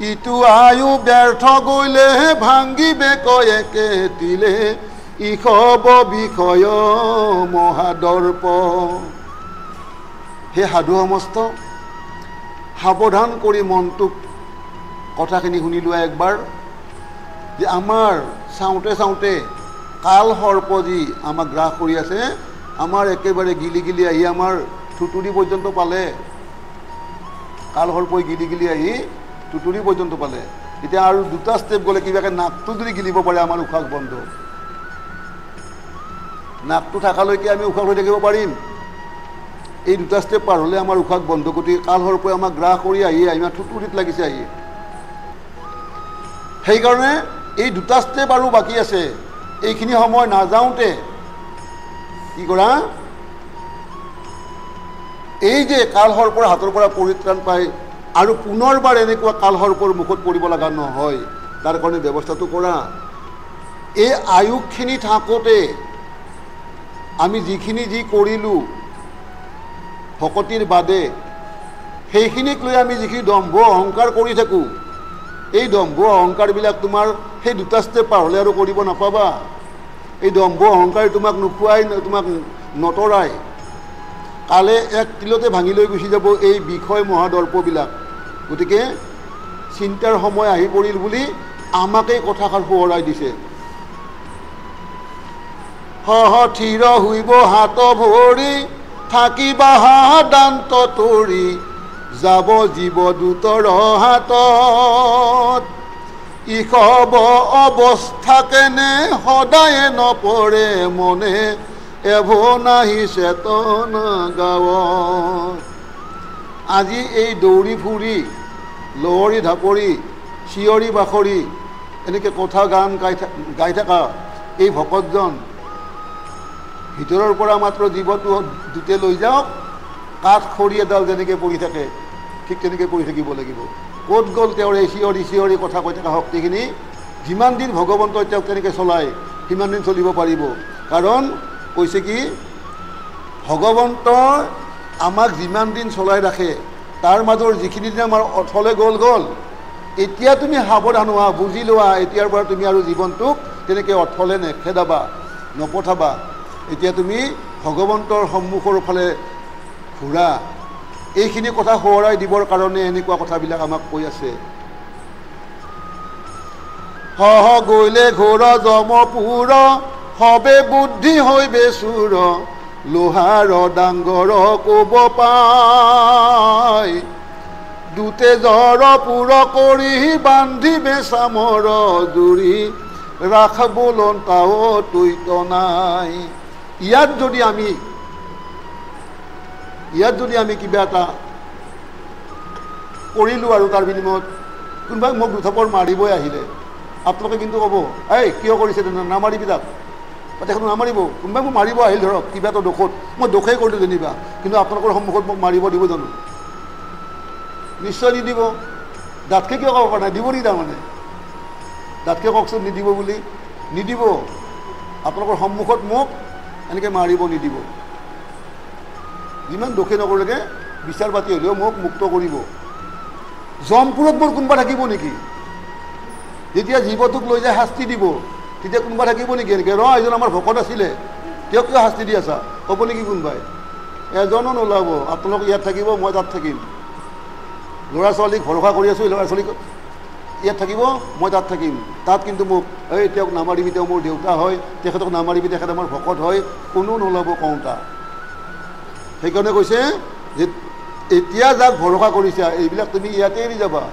ইটো আয়ু ব্যৰ্থ গ'লে ভাঙিবে কয়েকে তিলে, ইষব বিষয় মহাদৰ্প। হে সাধু সমস্ত, সাৱধান কৰি মনটোক কথাখিনি শুনি লোৱা একবাৰ, যে আমাৰ চাওঁতে চাওঁতে কাল সৰ্প যি আমাক গ্ৰাস কৰি আছে, আমাৰ একেবাৰে গিলি গিলি আহি আমাৰ থুতুৰি পৰ্যন্ত পালে। কাল সৰ্পই গিলি গিলি আহি থুতুৰি পৰ্যন্ত পালে। এতিয়া আৰু দুটা ষ্টেপ গ'লে কিবাকে নাকটো যদি গিলিব পাৰে আমাৰ উশাহ বন্ধ। নাকটো থকালৈকে আমি উশাহ লৈ থাকিব পাৰিম, এই দুটা ষ্টেপ পাৰ হ'লে আমাৰ উশাহ বন্ধ। গতিকে কাল সৰ্পই আমাক গ্ৰাস কৰি আহি আমাৰ থুতুৰিত লাগিছে আহি। সেইকাৰণে এই দুটা ষ্টেপ আৰু বাকী আছে। এইখিনি সময় নাযাওঁতে কি কৰা, এই যে কাল সৰ্পৰ হাতৰ পৰা পৰিত্ৰাণ পায় আৰু পুনৰবাৰ এনেকুৱা কাল সৰ্পৰ মুখত পৰিব লগা নহয়, তাৰ কাৰণে ব্যৱস্থাটো কৰা। এই আয়ুসখিনি থাকোঁতে আমি যিখিনি যি কৰিলোঁ ভকতিৰ বাদে, সেইখিনিক লৈ আমি যিখিনি দম্ভ অহংকাৰ কৰি থাকোঁ, এই দম্ভ অহংকাৰবিলাক তোমাৰ সেই দুটা ষ্টেপ পাৰ হ'লে আৰু কৰিব নাপাবা। এই দম্ভ অহংকাৰ তোমাক নোখোৱাই, তোমাক নতৰাই, কালে এক তিলতে ভাঙি লৈ গুচি যাব এই বিষয় মহাদৰ্পবিলাক। গতিকে চিন্তাৰ সময় আহি পৰিল বুলি আমাকেই কথাষাৰ সোঁৱৰাই দিছে। থিৰ হৈব হাত ভৰি, থাকিবা দান্ত তৰি, যাব জীৱ দূতৰ হাতত। ইষব অৱস্থা কেনে সদায়ে নপৰে মনে, এভ নাহি চেতনা গাঁৱত। আজি এই দৌৰি ফুৰি লহৰি ঢাপৰি চিঞৰি বাখৰি এনেকৈ কথা গান গাই থকা এই ভকতজন ভিতৰৰ পৰা মাত্ৰ জীৱটো দুতে লৈ যাওক, কাঠ খৰি এডাল যেনেকৈ পৰি থাকে ঠিক তেনেকৈ পৰি থাকিব লাগিব। ক'ত গ'ল তেওঁৰ এই চিঞৰি চিঞৰি কথা কৈ থকা শক্তিখিনি? যিমান দিন ভগৱন্তই তেওঁক তেনেকৈ চলায় সিমান দিন চলিব পাৰিব। কাৰণ কৈছে কি, ভগৱন্তৰ আমাক যিমান দিন চলাই ৰাখে তাৰ মাজৰ যিখিনি দিন আমাৰ অথলে গ'ল, এতিয়া তুমি সাৱধান হোৱা, বুজি লোৱা, এতিয়াৰ পৰা তুমি আৰু জীৱনটোক তেনেকৈ অথলে নেখেদাবা, নপঠাবা। এতিয়া তুমি ভগৱন্তৰ সন্মুখৰ ফালে ঘূৰা। এইখিনি কথা সোঁৱৰাই দিবৰ কাৰণে এনেকুৱা কথাবিলাক আমাক কৈ আছে। গ'লে ঘোৰ যমপুৰ, সবে বুদ্ধি হৈবে চুৰ, লোহাৰ ডাংগৰ ক'ব পাই, দুতে জ্বৰ পুৰ কৰি বান্ধিবে চামৰ জুৰি, ৰাখাবোলন তাও তৈত নাই। ইয়াত যদি আমি কিবা এটা কৰিলোঁ আৰু তাৰ বিনিময়ত কোনোবাই মোক দুথাপৰ মাৰিবই আহিলে, আপোনালোকে কিন্তু ক'ব, এই কিয় কৰিছে নামাৰিবি তাক, তেখেতক নামাৰিব। কোনোবাই মোক মাৰিব আহিল ধৰক কিবা এটা দোষত, মই দোষেই কৰিলোঁ যেনিবা, কিন্তু আপোনালোকৰ সন্মুখত মোক মাৰিব দিব জানো? নিশ্চয় নিদিব। দাঁতকে কিয় ক'ব পৰা নাই, দিব নি? তাৰমানে দাঁতকে কওকচোন নিদিব বুলি, নিদিব। আপোনালোকৰ সন্মুখত মোক এনেকৈ মাৰিব নিদিব। যিমান দোষে নকৰিলেকে বিচাৰ পাতি হ'লেও মোক মুক্ত কৰিব। জমপুৰত মোৰ কোনোবা থাকিব নেকি? যেতিয়া জীৱটোক লৈ যায় শাস্তি দিব, তেতিয়া কোনোবা থাকিব নেকি এনেকৈ এজন আমাৰ ভকত আছিলে, তেওঁক কিয় শাস্তি দি আছা ক'ব নেকি কোনোবাই? এজনো নোলাব। আপোনালোক ইয়াত থাকিব, মই তাত থাকিম। ল'ৰা ছোৱালীক ভৰসা কৰি আছোঁ, ল'ৰা ছোৱালীক ইয়াত থাকিব, মই তাত থাকিম। তাত কিন্তু মোক এই তেওঁক নামাৰিবি, তেওঁ মোৰ দেউতা হয়, তেখেতক নামাৰিবি, তেখেত আমাৰ ভকত হয়, কোনো নোলাব কওঁতা। সেইকাৰণে কৈছে যে এতিয়া যাক ভৰসা কৰিছা এইবিলাক তুমি ইয়াতে এৰি যাবা।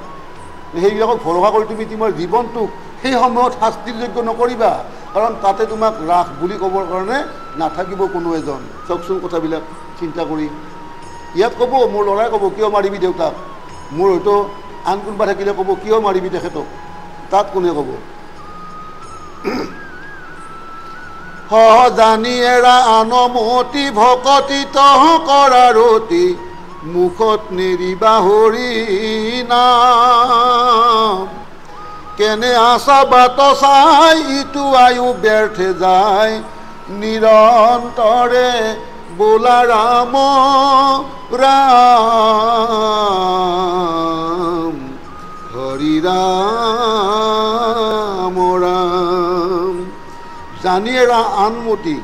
সেইবিলাকক ভৰসা কৰি তুমি তোমাৰ জীৱনটোক সেই সময়ত শাস্তিৰ যোগ্য নকৰিবা, কাৰণ তাতে তোমাক ৰাস বুলি ক'বৰ কাৰণে নাথাকিব কোনো এজন। চাওকচোন কথাবিলাক চিন্তা কৰি। ইয়াত ক'ব, মোৰ ল'ৰাই ক'ব কিয় মাৰিবি দেউতাক, মোৰ হয়তো আন কোনোবা থাকিলে ক'ব কিয় মাৰিবি তেখেতক, তাত কোনে ক'ব? জানি এৰা আনমতি ভকতি তহ কৰাৰতি, মুখত নেৰিবা হৰি নাম। কেনে আশা বাট চাই ইটো আয়ু ব্যৰ্থে যায়, নিৰন্তৰে বোলা ৰাম ৰাম, হৰি ৰাম ৰাম। জানি এৰা আনমতি।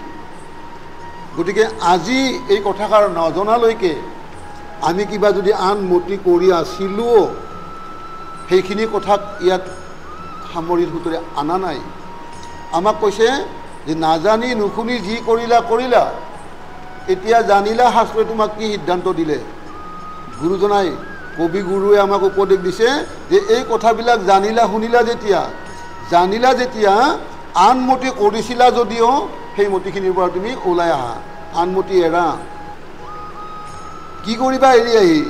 গতিকে আজি এই কথাষাৰ নজনালৈকে আমি কিবা যদি আন মতি কৰি আছিলোঁ, সেইখিনি কথাক ইয়াত সামৰি সুতৰি অনা নাই। আমাক কৈছে যে নাজানি নুশুনি যি কৰিলা কৰিলা, এতিয়া জানিলা শাস্ত্ৰই তোমাক কি সিদ্ধান্ত দিলে। গুৰুজনাই, কবি গুৰুৱে আমাক উপদেশ দিছে যে এই কথাবিলাক জানিলা শুনিলা যেতিয়া আন মতি কৰিছিলা যদিও সেই মতিখিনিৰ পৰা তুমি ওলাই আহা, আন মতি এৰা। কি কৰিবা এৰি আহি?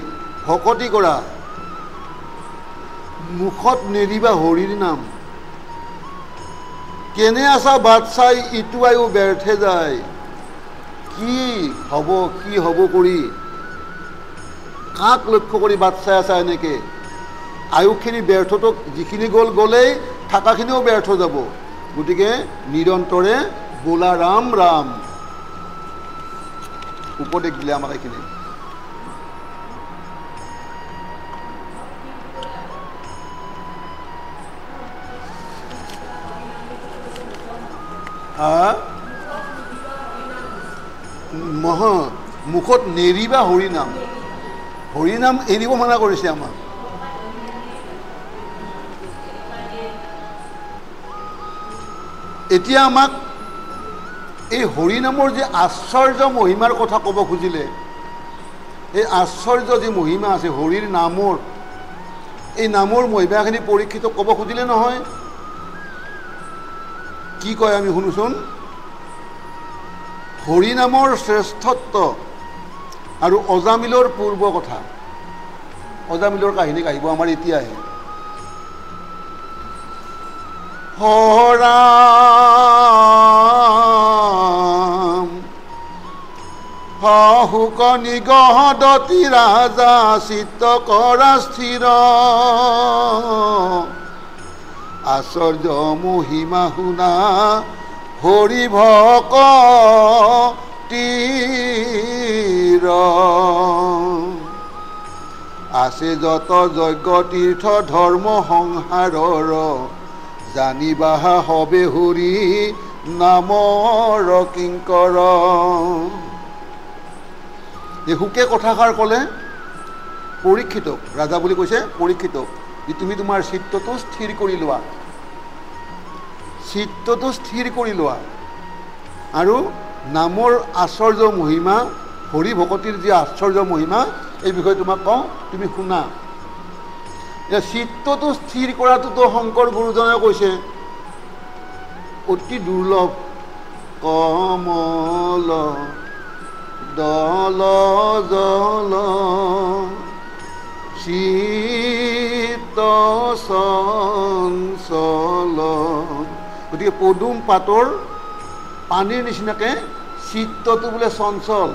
ভকতি কৰা, মুখত নেৰিবা হৰিৰ নাম। কেনে আছা বাট চাই ইটো আয়ু ব্যৰ্থে যায়। কি হ'ব কৰি কাক লক্ষ্য কৰি বাট চাই আছা এনেকৈ? আয়ুখিনি ব্যৰ্থটো যিখিনি গ'লেই থকাখিনিও ব্যৰ্থ যাব। গতিকে নিৰন্তৰে বোলা ৰাম ৰাম, উপদেশ দিলে আমাক এইখিনি। মুখত নেৰিবা হৰিনাম। হৰিনাম এৰিব মানা কৰিছে আমাক। এতিয়া আমাক এই হৰিনামৰ যে আশ্চৰ্য মহিমাৰ কথা ক'ব খুজিলে, এই আশ্চৰ্য যি মহিমা আছে হৰিৰ নামৰ, এই নামৰ মহিমাখিনি পৰীক্ষিত ক'ব খুজিলে নহয়। কি কয় আমি শুনোচোন। হৰিনামৰ শ্ৰেষ্ঠত্ব আৰু অজামিলৰ পূৰ্ব কথা। অজামিলৰ কাহিনী আহিব আমাৰ এতিয়াহে। হৰাম শুক নিগহদতি ৰাজা চিত্ত কৰা স্থিৰ, আশ্চৰ্য মহিমা শুনা হৰি ভকতিৰ, আছে যত যজ্ঞ তীৰ্থ ধৰ্ম সংসাৰৰ, জানিবা হবে হৰি নামৰ কিংকৰ। এই সুকে কথাষাৰ ক'লে পৰীক্ষিতক, ৰাজা বুলি কৈছে পৰীক্ষিতক, যে তুমি তোমাৰ চিত্তটো স্থিৰ কৰি লোৱা, চিত্তটো স্থিৰ কৰি লোৱা, আৰু নামৰ আশ্চৰ্য মহিমা, হৰি ভকতিৰ যি আশ্চৰ্য মহিমা, এই বিষয়ে তোমাক কওঁ, তুমি শুনা। এতিয়া চিত্তটো স্থিৰ কৰাটোতো শংকৰ গুৰুজনে কৈছে অতি দুৰ্লভ। কমল দল জল চিত্ত চঞ্চল। গতিকে পদুম পাতৰ পানীৰ নিচিনাকৈ চিত্তটো বোলে চঞ্চল,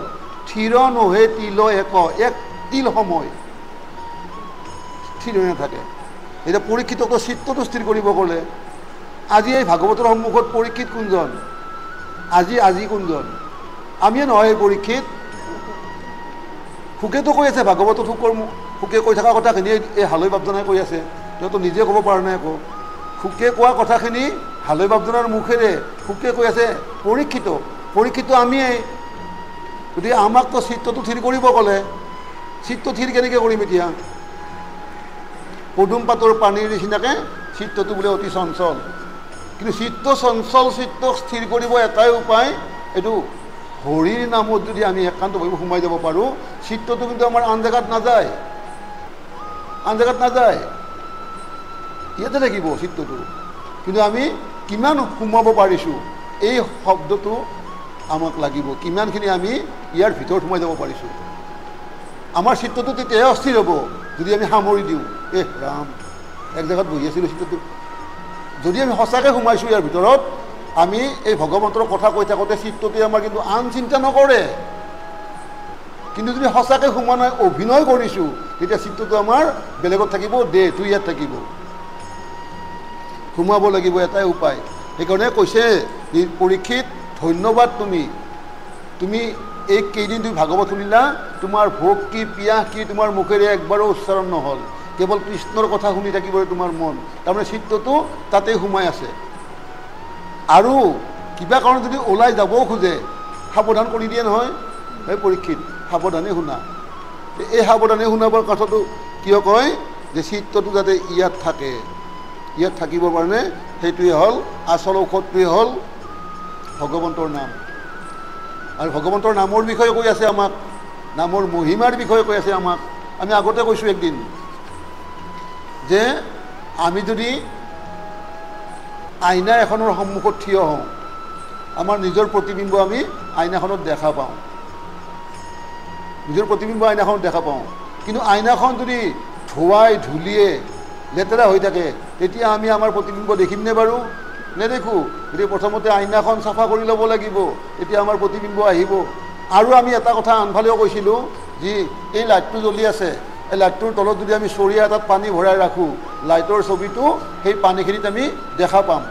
থিৰ নহে তিল এক তিল সময় স্থিৰ হৈ নাথাকে। এতিয়া পৰীক্ষিতকো চিত্তটো স্থিৰ কৰিব ক'লে। আজি এই ভাগৱতৰ সন্মুখত পৰীক্ষিত কোনজন? আজি কোনজন? আমিয়ে নহয় পৰীক্ষিত শুকেতো কৈ আছে ভাগৱতত শুকে কৈ থকা কথাখিনি এই হালৈ বাপজনাই কৈ আছে তেওঁতো নিজে ক'ব পৰা নাই আকৌ শুকে কোৱা কথাখিনি হালৈ বাপজনাৰ মুখেৰে শুকে কৈ আছে পৰীক্ষিত আমিয়ে গতিকে আমাকতো চিত্তটো থিৰ কৰিব ক'লে চিত্ত থিৰ কেনেকৈ কৰিম এতিয়া পদুম পাতৰ পানীৰ নিচিনাকৈ চিত্তটো বোলে অতি চঞ্চল কিন্তু চিত্ত চঞ্চল চিত্তক স্থিৰ কৰিব এটাই উপায় এইটো হৰিৰ নামত যদি আমি একান্তভাৱে সোমাই যাব পাৰোঁ চিত্তটো কিন্তু আমাৰ আন জেগাত নাযায় ইয়াতে থাকিব চিত্তটো কিন্তু আমি কিমান সোমাব পাৰিছোঁ এই শব্দটো আমাক লাগিব কিমানখিনি আমি ইয়াৰ ভিতৰত সোমাই যাব পাৰিছোঁ আমাৰ চিত্তটো তেতিয়াহে অস্থিৰ হ'ব যদি আমি সামৰি দিওঁ ৰাম এক জেগাত বহি আছিলোঁ চিত্তটো যদি আমি সঁচাকৈ সোমাইছোঁ ইয়াৰ ভিতৰত আমি এই ভগৱন্তৰ কথা কৈ থাকোঁতে চিত্তটোৱে আমাৰ কিন্তু আন চিন্তা নকৰে কিন্তু যদি সঁচাকৈ সোমোৱা নাই অভিনয় কৰিছোঁ তেতিয়া চিত্তটো আমাৰ বেলেগত থাকিব দেহটো ইয়াত থাকিব সোমাব লাগিব এটাই উপায় সেইকাৰণে কৈছে পৰীক্ষিত ধন্যবাদ তুমি এই কেইদিন তুমি ভাগৱত শুনিলা তোমাৰ ভোগ কি পিয়াহ কি তোমাৰ মুখেৰে একবাৰো উচ্চাৰণ নহ'ল কেৱল কৃষ্ণৰ কথা শুনি থাকিব তোমাৰ মন তাৰমানে চিত্তটো তাতেই সোমাই আছে আৰু কিবা কাৰণ যদি ওলাই যাবও খোজে সাৱধান কৰি দিয়ে নহয় সেই পৰীক্ষিত সাৱধানে শুনা এই সাৱধানে শুনাবৰ কথাটো কিয় কয় যে চিত্তটো যাতে ইয়াত থাকে ইয়াত থাকিবৰ কাৰণে সেইটোৱে হ'ল আচল ঔষধটোৱে হ'ল ভগৱন্তৰ নাম আৰু ভগৱন্তৰ নামৰ বিষয়ে কৈ আছে আমাক নামৰ মহিমাৰ বিষয়ে কৈ আছে আমাক আমি আগতে কৈছোঁ একদিন যে আমি যদি আইনা এখনৰ সন্মুখত থিয় হওঁ আমাৰ নিজৰ প্ৰতিবিম্ব আমি আইনাখনত দেখা পাওঁ কিন্তু আইনাখন যদি ধোৱাই ধূলিয়ে লেতেৰা হৈ থাকে তেতিয়া আমি আমাৰ প্ৰতিবিম্ব দেখিমনে বাৰু নেদেখোঁ গতিকে প্ৰথমতে আইনাখন চাফা কৰি ল'ব লাগিব তেতিয়া আমাৰ প্ৰতিবিম্ব আহিব আৰু আমি এটা কথা আনফালেও কৈছিলোঁ যি এই লাইটটো জ্বলি আছে এই লাইটটোৰ তলত যদি আমি চৰিয়া এটাত পানী ভৰাই ৰাখোঁ লাইটৰ ছবিটো সেই পানীখিনিত আমি দেখা পাম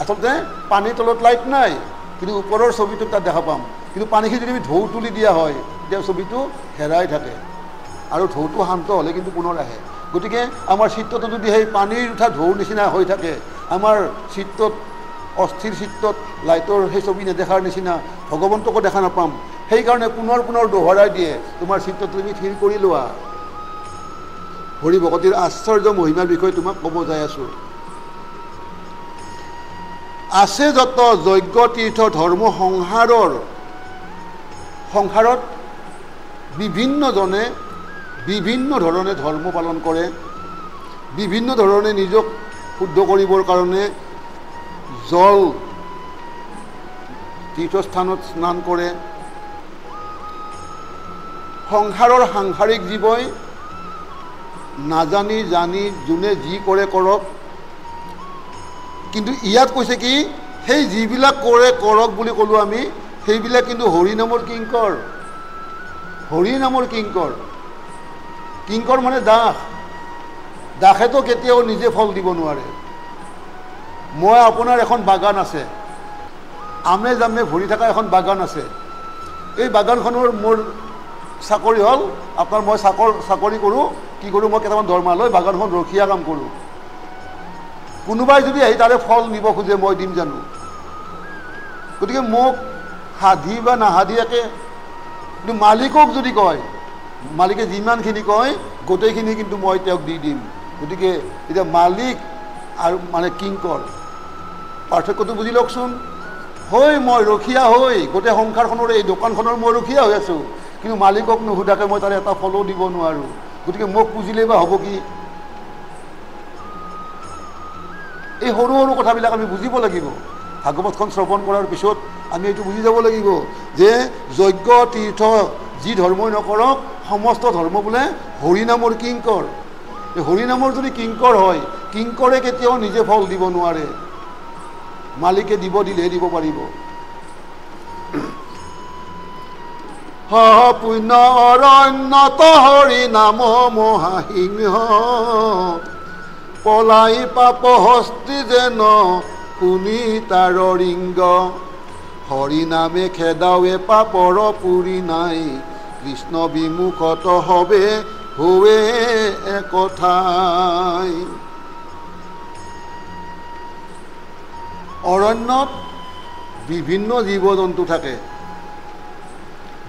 আচলতে পানীৰ তলত লাইট নাই কিন্তু ওপৰৰ ছবিটো তাত দেখা পাম কিন্তু পানীখিনি যদি আমি ঢৌ তুলি দিয়া হয় তেতিয়া ছবিটো হেৰাই থাকে আৰু ঢৌটো শান্ত হ'লে কিন্তু পুনৰ আহে গতিকে আমাৰ চিত্তটো যদি সেই পানীৰ উঠা ঢৌৰ নিচিনা হৈ থাকে আমাৰ চিত্তত অস্থিৰ চিত্তত লাইটৰ সেই ছবি নেদেখাৰ নিচিনা ভগৱন্তকো দেখা নাপাম সেইকাৰণে পুনৰ দোহৰাই দিয়ে তোমাৰ চিত্তটো তুমি থিৰ কৰি লোৱা হৰি ভকতিৰ আশ্চৰ্য মহিমাৰ বিষয়ে তোমাক ক'ব যাই আছোঁ আছে যত যজ্ঞ তীৰ্থ ধৰ্ম সংসাৰত বিভিন্নজনে বিভিন্ন ধৰণে ধৰ্ম পালন কৰে বিভিন্ন ধৰণে নিজক শুদ্ধ কৰিবৰ কাৰণে জল তীৰ্থস্থানত স্নান কৰে সংসাৰৰ সাংসাৰিক জীৱই নাজানি জানি যোনে যি কৰে কৰক কিন্তু ইয়াত কৈছে কি সেই যিবিলাক কৰে কৰক বুলি ক'লোঁ আমি সেইবিলাক কিন্তু হৰি নামৰ কিংকৰ মানে দাসেতো কেতিয়াও নিজে ফল দিব নোৱাৰে মই আপোনাৰ এখন বাগান আছে আমে জামে ভৰি থকা এখন বাগান আছে এই বাগানখনৰ মোৰ চাকৰি হ'ল আপোনাৰ মই চাকৰি কৰোঁ কি কৰোঁ মই কেইটামান দৰমহা লৈ বাগানখন ৰখীয়া কাম কৰোঁ কোনোবাই যদি আহি তাৰে ফল নিব খোজে মই দিম জানো গতিকে মোক সাধি বা নাসাধিয়াকে কিন্তু মালিকক যদি কয় মালিকে যিমানখিনি কয় গোটেইখিনি কিন্তু মই তেওঁক দি দিম গতিকে এতিয়া মালিক আৰু মানে কিংকৰ পাৰ্থক্যটো বুজি লওকচোন মই ৰখীয়া হৈ গোটেই সংসাৰখনৰ এই দোকানখনৰ মই ৰখীয়া হৈ আছোঁ কিন্তু মালিকক নুসুধাকৈ মই তাৰে এটা ফলো দিব নোৱাৰোঁ গতিকে মোক পুজিলেই বা হ'ব কি এই সৰু সৰু কথাবিলাক আমি বুজিব লাগিব ভাগৱতখন শ্ৰৱণ কৰাৰ পিছত আমি এইটো বুজি যাব লাগিব যে যজ্ঞ তীৰ্থ যি ধৰ্মই নকৰক সমস্ত ধৰ্ম বোলে হৰিনামৰ কিংকৰ এই হৰিনামৰ যদি কিংকৰ হয় কিংকৰে কেতিয়াও নিজে ফল দিব নোৱাৰে মালিকে দিলেহে দিব পাৰিব পুণ্য অৰণ্যত হৰি নাম মহাসিংহ পলাই পাপ হস্তি যেন শুনি তাৰ ৰিংগ হৰি নামে খেদাৱে পাপৰ পুৰি নাই কৃষ্ণ বিমুখত হবে হোৱে একঠাই। অৰণ্যত বিভিন্ন জীৱ জন্তু থাকে।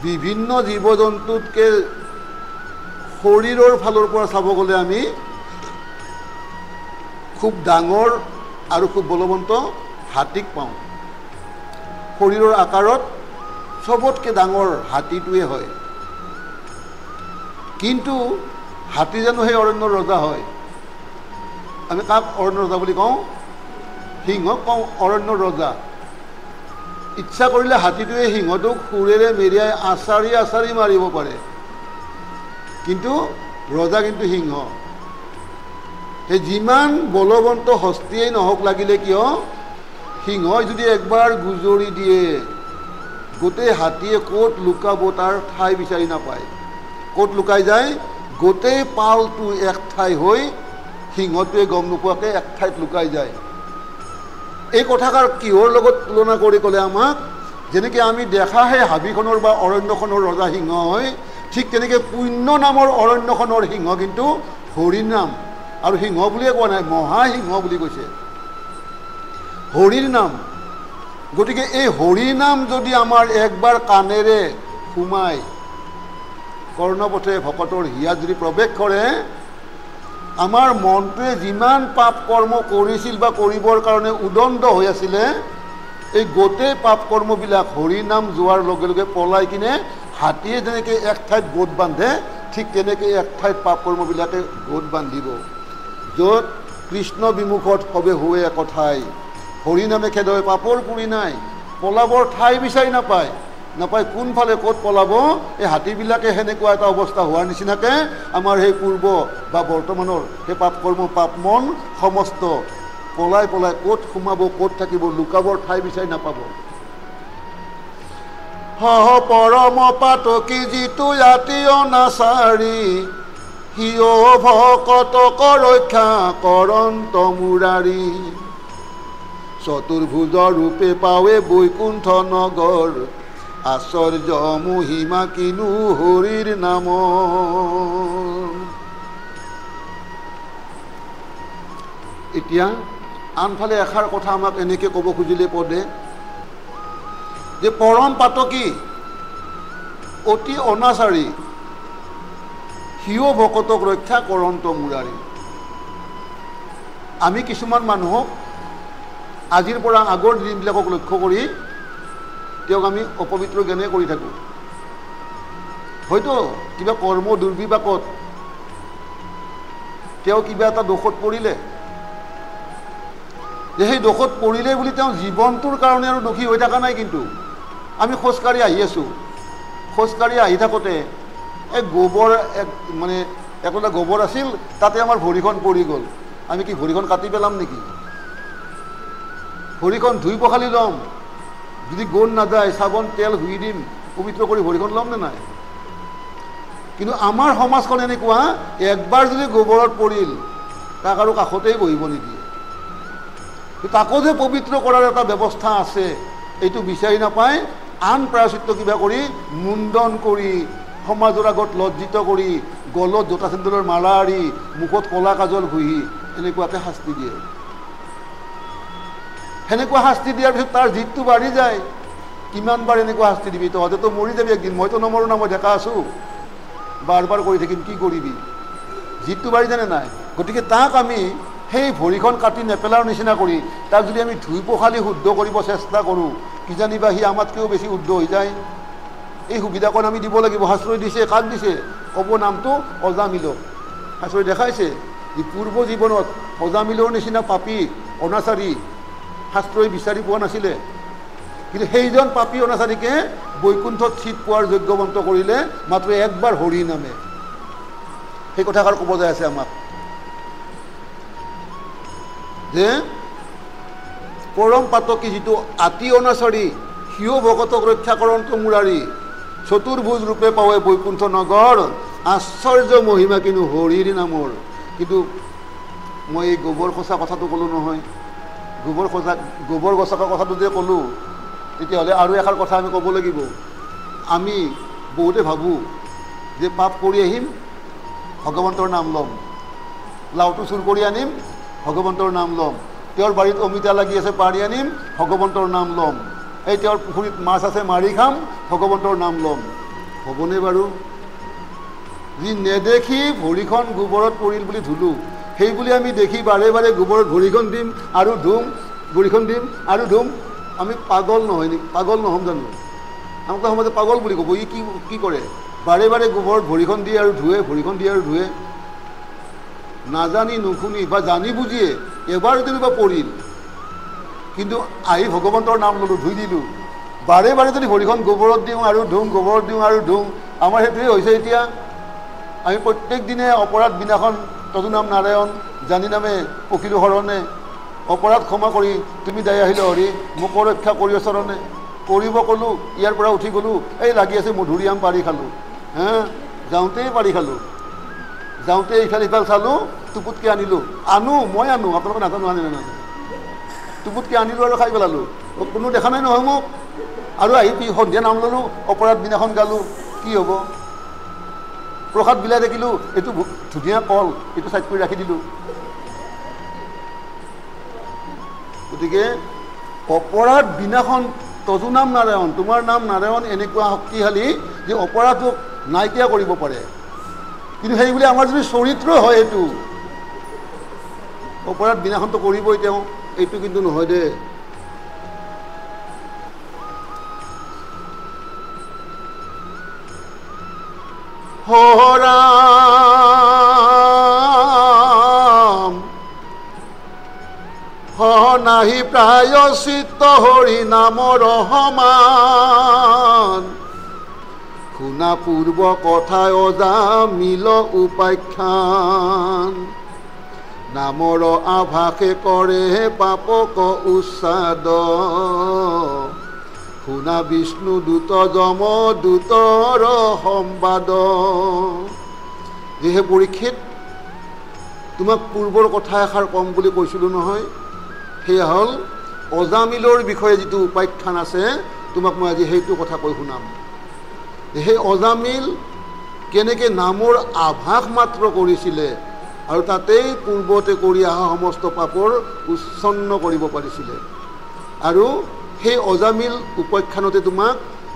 বিভিন্ন জীৱ জন্তুতকৈ শৰীৰৰ ফালৰ পৰা চাব গ'লে আমি খুব ডাঙৰ আৰু খুব বলৱন্ত হাতীক পাওঁ। শৰীৰৰ আকাৰত চবতকৈ ডাঙৰ হাতীটোৱে হয়। কিন্তু হাতী জানো সেই অৰণ্যৰ ৰজা হয়? আমি কাক অৰণ্যৰ ৰজা বুলি কওঁ? সিংহক কওঁ অৰণ্যৰ ৰজা। ইচ্ছা কৰিলে হাতীটোৱে সিংহটোক সুৰেৰে মেৰিয়াই আচাৰি আচাৰি মাৰিব পাৰে, কিন্তু ৰজা কিন্তু সিংহ। সেই যিমান বলৱন্ত হস্তীয়েই নহওক লাগিলে কিয়, সিংহই যদি একবাৰ গুজৰি দিয়ে গোটেই হাতীয়ে ক'ত লুকাব তাৰ ঠাই বিচাৰি নাপায়। ক'ত লুকাই যায়? গোটেই পালটো এক ঠাই হৈ সিংহটোৱে গম নোপোৱাকৈ এক ঠাইত লুকাই যায়। এই কথাষাৰ কিহৰ লগত তুলনা কৰি ক'লে আমাক, যেনেকৈ আমি দেখা সেই হাবিখনৰ বা অৰণ্যখনৰ ৰজা সিংহ হয়, ঠিক তেনেকৈ পুণ্য নামৰ অৰণ্যখনৰ সিংহ কিন্তু হৰিৰ নাম। আৰু সিংহ বুলিয়ে কোৱা নাই, মহাসিংহ বুলি কৈছে, হৰিৰ নাম। গতিকে এই হৰিৰ নাম যদি আমাৰ একবাৰ কাণেৰে সোমাই কৰ্ণপথে ভকতৰ হিয়াত যদি প্ৰৱেশ কৰে, আমাৰ মনটোৱে যিমান পাপ কৰ্ম কৰিছিল বা কৰিবৰ কাৰণে উদণ্ড হৈ আছিলে, এই গোটেই পাপ কৰ্মবিলাক হৰিৰ নাম যোৱাৰ লগে লগে পলাই কিনে হাতীয়ে যেনেকৈ এক ঠাইত গোট বান্ধে, ঠিক তেনেকৈ এক ঠাইত পাপ কৰ্মবিলাকে গোট বান্ধিব। য'ত কৃষ্ণ বিমুখত হবে হোৱে একঠাই, হৰি নামে খেদাৱে পাপৰ পুৰি নাই, পলাবৰ ঠাই বিচাৰি নাপায়। কোনফালে ক'ত পলাব? এই হাতীবিলাকে সেনেকুৱা এটা অৱস্থা হোৱাৰ নিচিনাকৈ আমাৰ সেই পূৰ্ব বা বৰ্তমানৰ সেই পাপ কৰ্ম পাপ মন সমস্ত পলাই পলাই ক'ত সোমাব, ক'ত থাকিব, লুকাবৰ ঠাই বিচাৰি নাপাব। হহ পৰম পাতকী যিটো আতি অনাচাৰী, সিও ভকতক ৰক্ষা কৰন্ত মুৰাৰী। চতুৰ্ভুজ ৰূপে পাৱে বৈকুণ্ঠ নগৰ, আশ্চৰ্য মহিমা কিনো হৰিৰ নাম। এতিয়া আনফালে এষাৰ কথা আমাক এনেকৈ ক'ব খুজিলে পদে, যে পৰম পাতকী অতি অনাচাৰী, সিও ভকতক ৰক্ষা কৰন্ত মুৰাৰী। আমি কিছুমান মানুহক আজিৰ পৰা আগৰ দিনবিলাকক লক্ষ্য কৰি তেওঁক আমি অপবিত্ৰ জ্ঞানে কৰি থাকোঁ। হয়তো কিবা কৰ্ম দুৰ্বিপাকত তেওঁ কিবা এটা দোষত পৰিলে, যে সেই দোষত পৰিলে বুলি তেওঁ জীৱনটোৰ কাৰণে আৰু দোষী হৈ থকা নাই। কিন্তু আমি খোজকাঢ়ি আহি আছোঁ, খোজকাঢ়ি আহি থাকোঁতে এক গোবৰ একোটা গোবৰ আছিল, তাতে আমাৰ ভৰিখন পৰি গ'ল। আমি কি ভৰিখন কাটি পেলাম নেকি? ভৰিখন ধুই পখালি ল'ম, যদি গোন্ধ নাযায় চাবোন তেল ধুই দিম, পবিত্ৰ কৰি ভৰিখন ল'ম নে নাই? কিন্তু আমাৰ সমাজখন এনেকুৱা, একবাৰ যদি গোবৰত পৰিল তাক আৰু কাষতেই বহিব নিদিয়ে। তাকো যে পবিত্ৰ কৰাৰ এটা ব্যৱস্থা আছে এইটো বিচাৰি নাপায়। আন প্ৰায়শ্চিত্ত কিবা কৰি, মুণ্ডন কৰি, সমাজৰ আগত লজ্জিত কৰি, গলত জোতা চেণ্ডেলৰ মালা আৰি, মুখত ক'লা কাজল ঘঁহি এনেকুৱাকৈ শাস্তি দিয়ে। সেনেকুৱা শাস্তি দিয়াৰ পিছত তাৰ জিদটো বাঢ়ি যায়। কিমানবাৰ এনেকুৱা শাস্তি দিবি? তহঁতেতো মৰি যাবি একদিন, মইতো নমৰো না, মই ডেকা আছোঁ, বাৰ বাৰ কৰি থাকিম, কি কৰিবি? জিদটো বাঢ়ি যায়নে নাই? গতিকে তাক আমি সেই ভৰিখন কাটি নেপেলাৰ নিচিনা কৰি তাক যদি আমি ধুই পখালি শুদ্ধ কৰিব চেষ্টা কৰোঁ, কিজানিবা সি আমাতকৈও বেছি শুদ্ধ হৈ যায়। এই সুবিধাকণ আমি দিব লাগিব। শাস্ত্ৰই দিছে, কাক দিছে? ক'ব নামটো অজামিলক। শাস্ত্ৰই দেখাইছে যে পূৰ্ব জীৱনত অজামিলৰ নিচিনা পাপী অনাচাৰী শাস্ত্ৰই বিচাৰি পোৱা নাছিলে, কিন্তু সেইজন পাপী অনাচাৰীকে বৈকুণ্ঠত চিট পোৱাৰ যোগ্যৱন্ত কৰিলে মাত্ৰ একবাৰ হৰি নামে। সেই কথাষাৰ ক'ব যায় আছে আমাক, যে পৰম পাতকী যিটো আতি অনাচাৰী, সিও ভকতক ৰক্ষা কৰন্ত মুৰাৰী। চতুৰ্ভুজ ৰূপে পাৱে বৈকুণ্ঠ নগৰ, আশ্চৰ্য মহিমা কিনো হৰিৰ নামৰ। কিন্তু মই এই গোবৰ খচা কথাটো ক'লোঁ নহয়, গোবৰ গছকা কথাটো যে ক'লোঁ, তেতিয়াহ'লে আৰু এষাৰ কথা আমি ক'ব লাগিব। আমি বহুতে ভাবোঁ যে পাপ কৰি আহিম, ভগৱন্তৰ নাম ল'ম, লাওটো চুৰ কৰি আনিম, ভগৱন্তৰ নাম ল'ম, তেওঁৰ বাৰীত অমিতা লাগি আছে পাৰি আনিম, ভগৱন্তৰ নাম ল'ম, এই তেওঁৰ পুখুৰীত মাছ আছে মাৰি খাম, ভগৱন্তৰ নাম ল'ম। হ'বনে বাৰু? যি নেদেখি ভৰিখন গোবৰত পৰিল বুলি ধুলোঁ, সেই বুলি আমি দেখি বাৰে বাৰে গোবৰত ভৰিখন দিম আৰু ধুম, ভৰিখন দিম আৰু ধুম। আমি পাগল নহয় নেকি? পাগল নহ'ম জানো? আমাক সমাজে পাগল বুলি ক'ব। ই কি কৰে? বাৰে বাৰে গোবৰত ভৰিখন দিয়ে আৰু ধুৱে, ভৰিখন দিয়ে আৰু ধুৱে। নাজানি নুশুনি বা জানি বুজিয়ে এবাৰ যেনিবা পৰিল, কিন্তু আহি ভগৱন্তৰ নাম ল'লোঁ, ধুই দিলোঁ। বাৰে বাৰে যদি ভৰিখন গোবৰত দিওঁ আৰু ধুম, গোবৰত দিওঁ আৰু ধুম, আমাৰ সেইটোৱে হৈছে এতিয়া। আমি প্ৰত্যেক দিনে অপৰাধ বিনাশন তদু নাম নাৰায়ণ, জানি নামে পখিলো শৰণে, অপৰাধ ক্ষমা কৰি তুমি দায় আহিলে হৰি, মোকো ৰক্ষা কৰি চৰণে। কৰিব ক'লোঁ, ইয়াৰ পৰা উঠি গ'লোঁ, এই লাগি আছে মধুৰিআম পাৰি খালোঁ, হা, যাওঁতেই পাৰি খালোঁ, যাওঁতে ইফাল সিফাল চালোঁ, টুপুতকৈ আনিলোঁ, মই আনো, আপোনালোকে নাজানো আনে নাজানো, টুপুতকৈ আনিলোঁ আৰু খাই পেলালোঁ। কোনো দেখা নাই নহয় মোক। আৰু আহি সন্ধিয়া নাম ল'লোঁ, অপৰাধ বিনাশন গালোঁ, কি হ'ব? প্ৰসাদ বিলাই থাকিলোঁ, এইটো ধুনীয়া কল, এইটো চাইড কৰি ৰাখি দিলোঁ। গতিকে অপৰাধ বিনাশন তজু নাম নাৰায়ণ, তোমাৰ নাম নাৰায়ণ এনেকুৱা শক্তিশালী যে অপৰাধক নাইকিয়া কৰিব পাৰে। কিন্তু সেইবুলি আমাৰ যদি চৰিত্ৰ হয়, এইটো অপৰাধ বিনাশনটো কৰিবই তেওঁ, এইটো কিন্তু নহয় দে। হৰাম নাহি প্ৰায়শ্চিত্ত হৰি নামৰ সমান, শুনা পূৰ্ব কথাই অজামিল উপাখ্যান, নামৰ আভাসে কৰে পাপক উচ্ছাদ, শুনা বিষ্ণু দূত যম দূতৰ সম্বাদ। যিহে পৰীক্ষিত, তোমাক পূৰ্বৰ কথা এষাৰ কম বুলি কৈছিলোঁ নহয়, সেয়া হ'ল অজামিলৰ বিষয়ে যিটো উপাখ্যান আছে, তোমাক মই আজি সেইটো কথা কৈ শুনাম। সেই অজামিল কেনেকৈ নামৰ আভাস মাত্ৰ কৰিছিলে আৰু তাতেই পূৰ্বতে কৰি অহা সমস্ত পাপৰ উচ্ছন্ন কৰিব পাৰিছিলে। আৰু সেই অজামিল উপাখ্যানতে তোমাক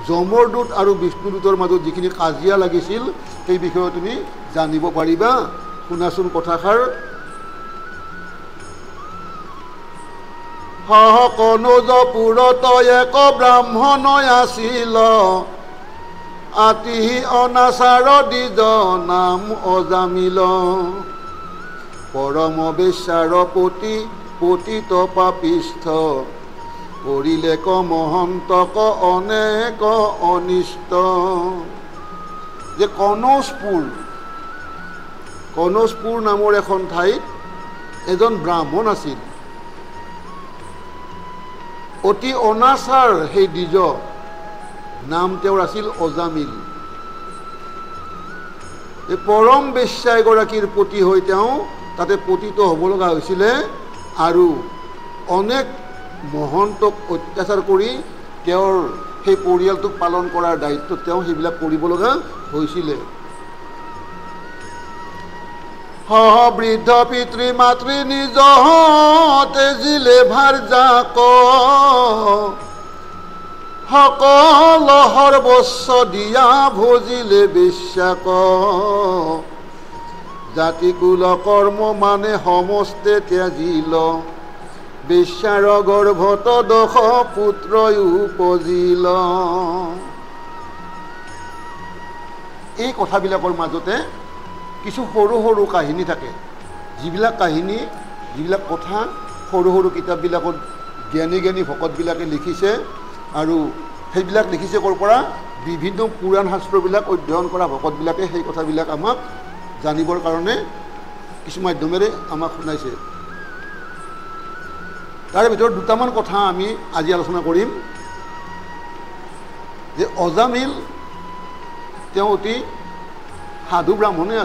যমৰ দূত আৰু বিষ্ণুদূতৰ মাজত যিখিনি কাজিয়া লাগিছিল, সেই বিষয়ে তুমি জানিব পাৰিবা। শুনাচোন কথাষাৰ। কনৌজ পুৰত এক ব্ৰাহ্মণ আছিল, আতিহি অনাচাৰ দ্বিজ নাম অজামিল, পৰম বেশ্যাৰ পতি পতিত পাপিষ্ঠ, কৰিলে ক মহন্তক অনেক অনিষ্ট। যে কনৌজপুৰ নামৰ এখন ঠাইত এজন ব্ৰাহ্মণ আছিল, অতি অনাচাৰ সেই দ্বিজ, নাম তেওঁৰ আছিল অজামিল। এই পৰম বেশ্যা এগৰাকীৰ পতি হৈ তেওঁ তাতে পতিত হ'ব লগা হৈছিলে আৰু অনেক মহন্তক অত্যাচাৰ কৰি তেওঁৰ সেই পৰিয়ালটোক পালন কৰাৰ দায়িত্বত তেওঁ সেইবিলাক কৰিব লগা হৈছিলে। বৃদ্ধ পিতৃ মাতৃ নিজ তেজিলে ভাৰ্যাক, সকল সৰ্বস্ব দিয়া ভজিলে বেশ্যাক, জাতি কুল কৰ্ম মানে সমস্তে ত্যাজিল, বেশ্যাৰ গৰ্ভত দশ পুত্ৰ উপজিল। এই কথাবিলাকৰ মাজতে কিছু সৰু সৰু কাহিনী থাকে, যিবিলাক কাহিনী, যিবিলাক কথা সৰু সৰু কিতাপবিলাকত জ্ঞানী জ্ঞানী ভকতবিলাকে লিখিছে। আৰু সেইবিলাক লিখিছে ক'ৰ পৰা? বিভিন্ন পুৰাণ শাস্ত্ৰবিলাক অধ্যয়ন কৰা ভকতবিলাকে সেই কথাবিলাক আমাক জানিবৰ কাৰণে কিছু মাধ্যমেৰে আমাক শুনাইছে। তাৰে ভিতৰত দুটামান কথা আমি আজি আলোচনা কৰিম। যে অজামিল তেওঁ অতি সাধু ব্ৰাহ্মণে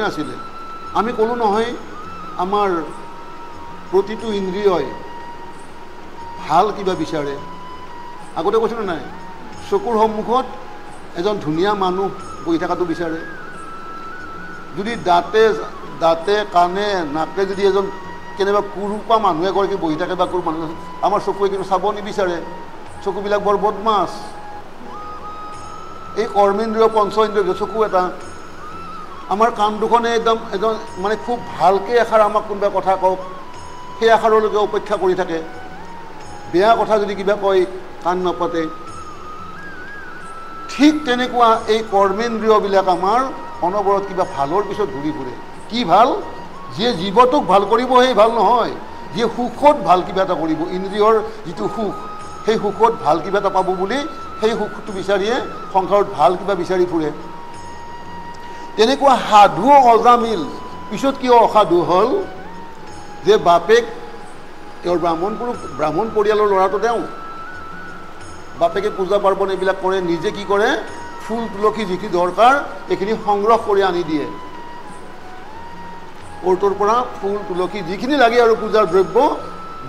আছিলে। আমি ক'লোঁ নহয়, আমাৰ প্ৰতিটো ইন্দ্ৰিয়ই ভাল কিবা বিচাৰে। আগতে কৈছিলোঁ নাই, চকুৰ সন্মুখত এজন ধুনীয়া মানুহ বহি থকাটো বিচাৰে। যদি দাঁতে কাণে নাকে যদি এজন কেনেবা কুৰূপা মানুহ এগৰাকী বহি থাকে বা কুৰূপ মানুহ, আমাৰ চকুৱে কিন্তু চাব নিবিচাৰে। চকুবিলাক বৰ বদমাছ। এই কৰ্মেন্দ্ৰিয় পঞ্চ ইন্দ্ৰিয় চকু এটা, আমাৰ কাণ দুখনে একদম মানে খুব ভালকৈ এষাৰ আমাক কোনোবা কথা কওক, সেই আষাৰলৈকে অপেক্ষা কৰি থাকে। বেয়া কথা যদি কিবা কয় কাণ নাপাতে। ঠিক তেনেকুৱা এই কৰ্মেন্দ্ৰিয়বিলাক আমাৰ অনবৰত কিবা ভালৰ পিছত ঘূৰি ফুৰে। কি ভাল? যিয়ে জীৱটোক ভাল কৰিব সেই ভাল নহয়, যিয়ে সুখত ভাল কিবা এটা কৰিব, ইন্দ্ৰিয়ৰ যিটো সুখ, সেই সুখত ভাল কিবা এটা পাব বুলি সেই সুখটো বিচাৰিয়ে সংসাৰত ভাল কিবা বিচাৰি ফুৰে। তেনেকুৱা সাধু অজামিল পিছত কিয় অসাধু হ'ল? যে বাপেক তেওঁৰ ব্ৰাহ্মণ পৰিয়ালৰ ল'ৰাটো তেওঁ, বাপেকে পূজা পাৰ্বণ এইবিলাক কৰে, নিজে কি কৰে, ফুল তুলসী যিখিনি দৰকাৰ এইখিনি সংগ্ৰহ কৰি আনি দিয়ে। ক'ৰ্টৰ পৰা ফুল তুলসী যিখিনি লাগে আৰু পূজাৰ দ্ৰব্য,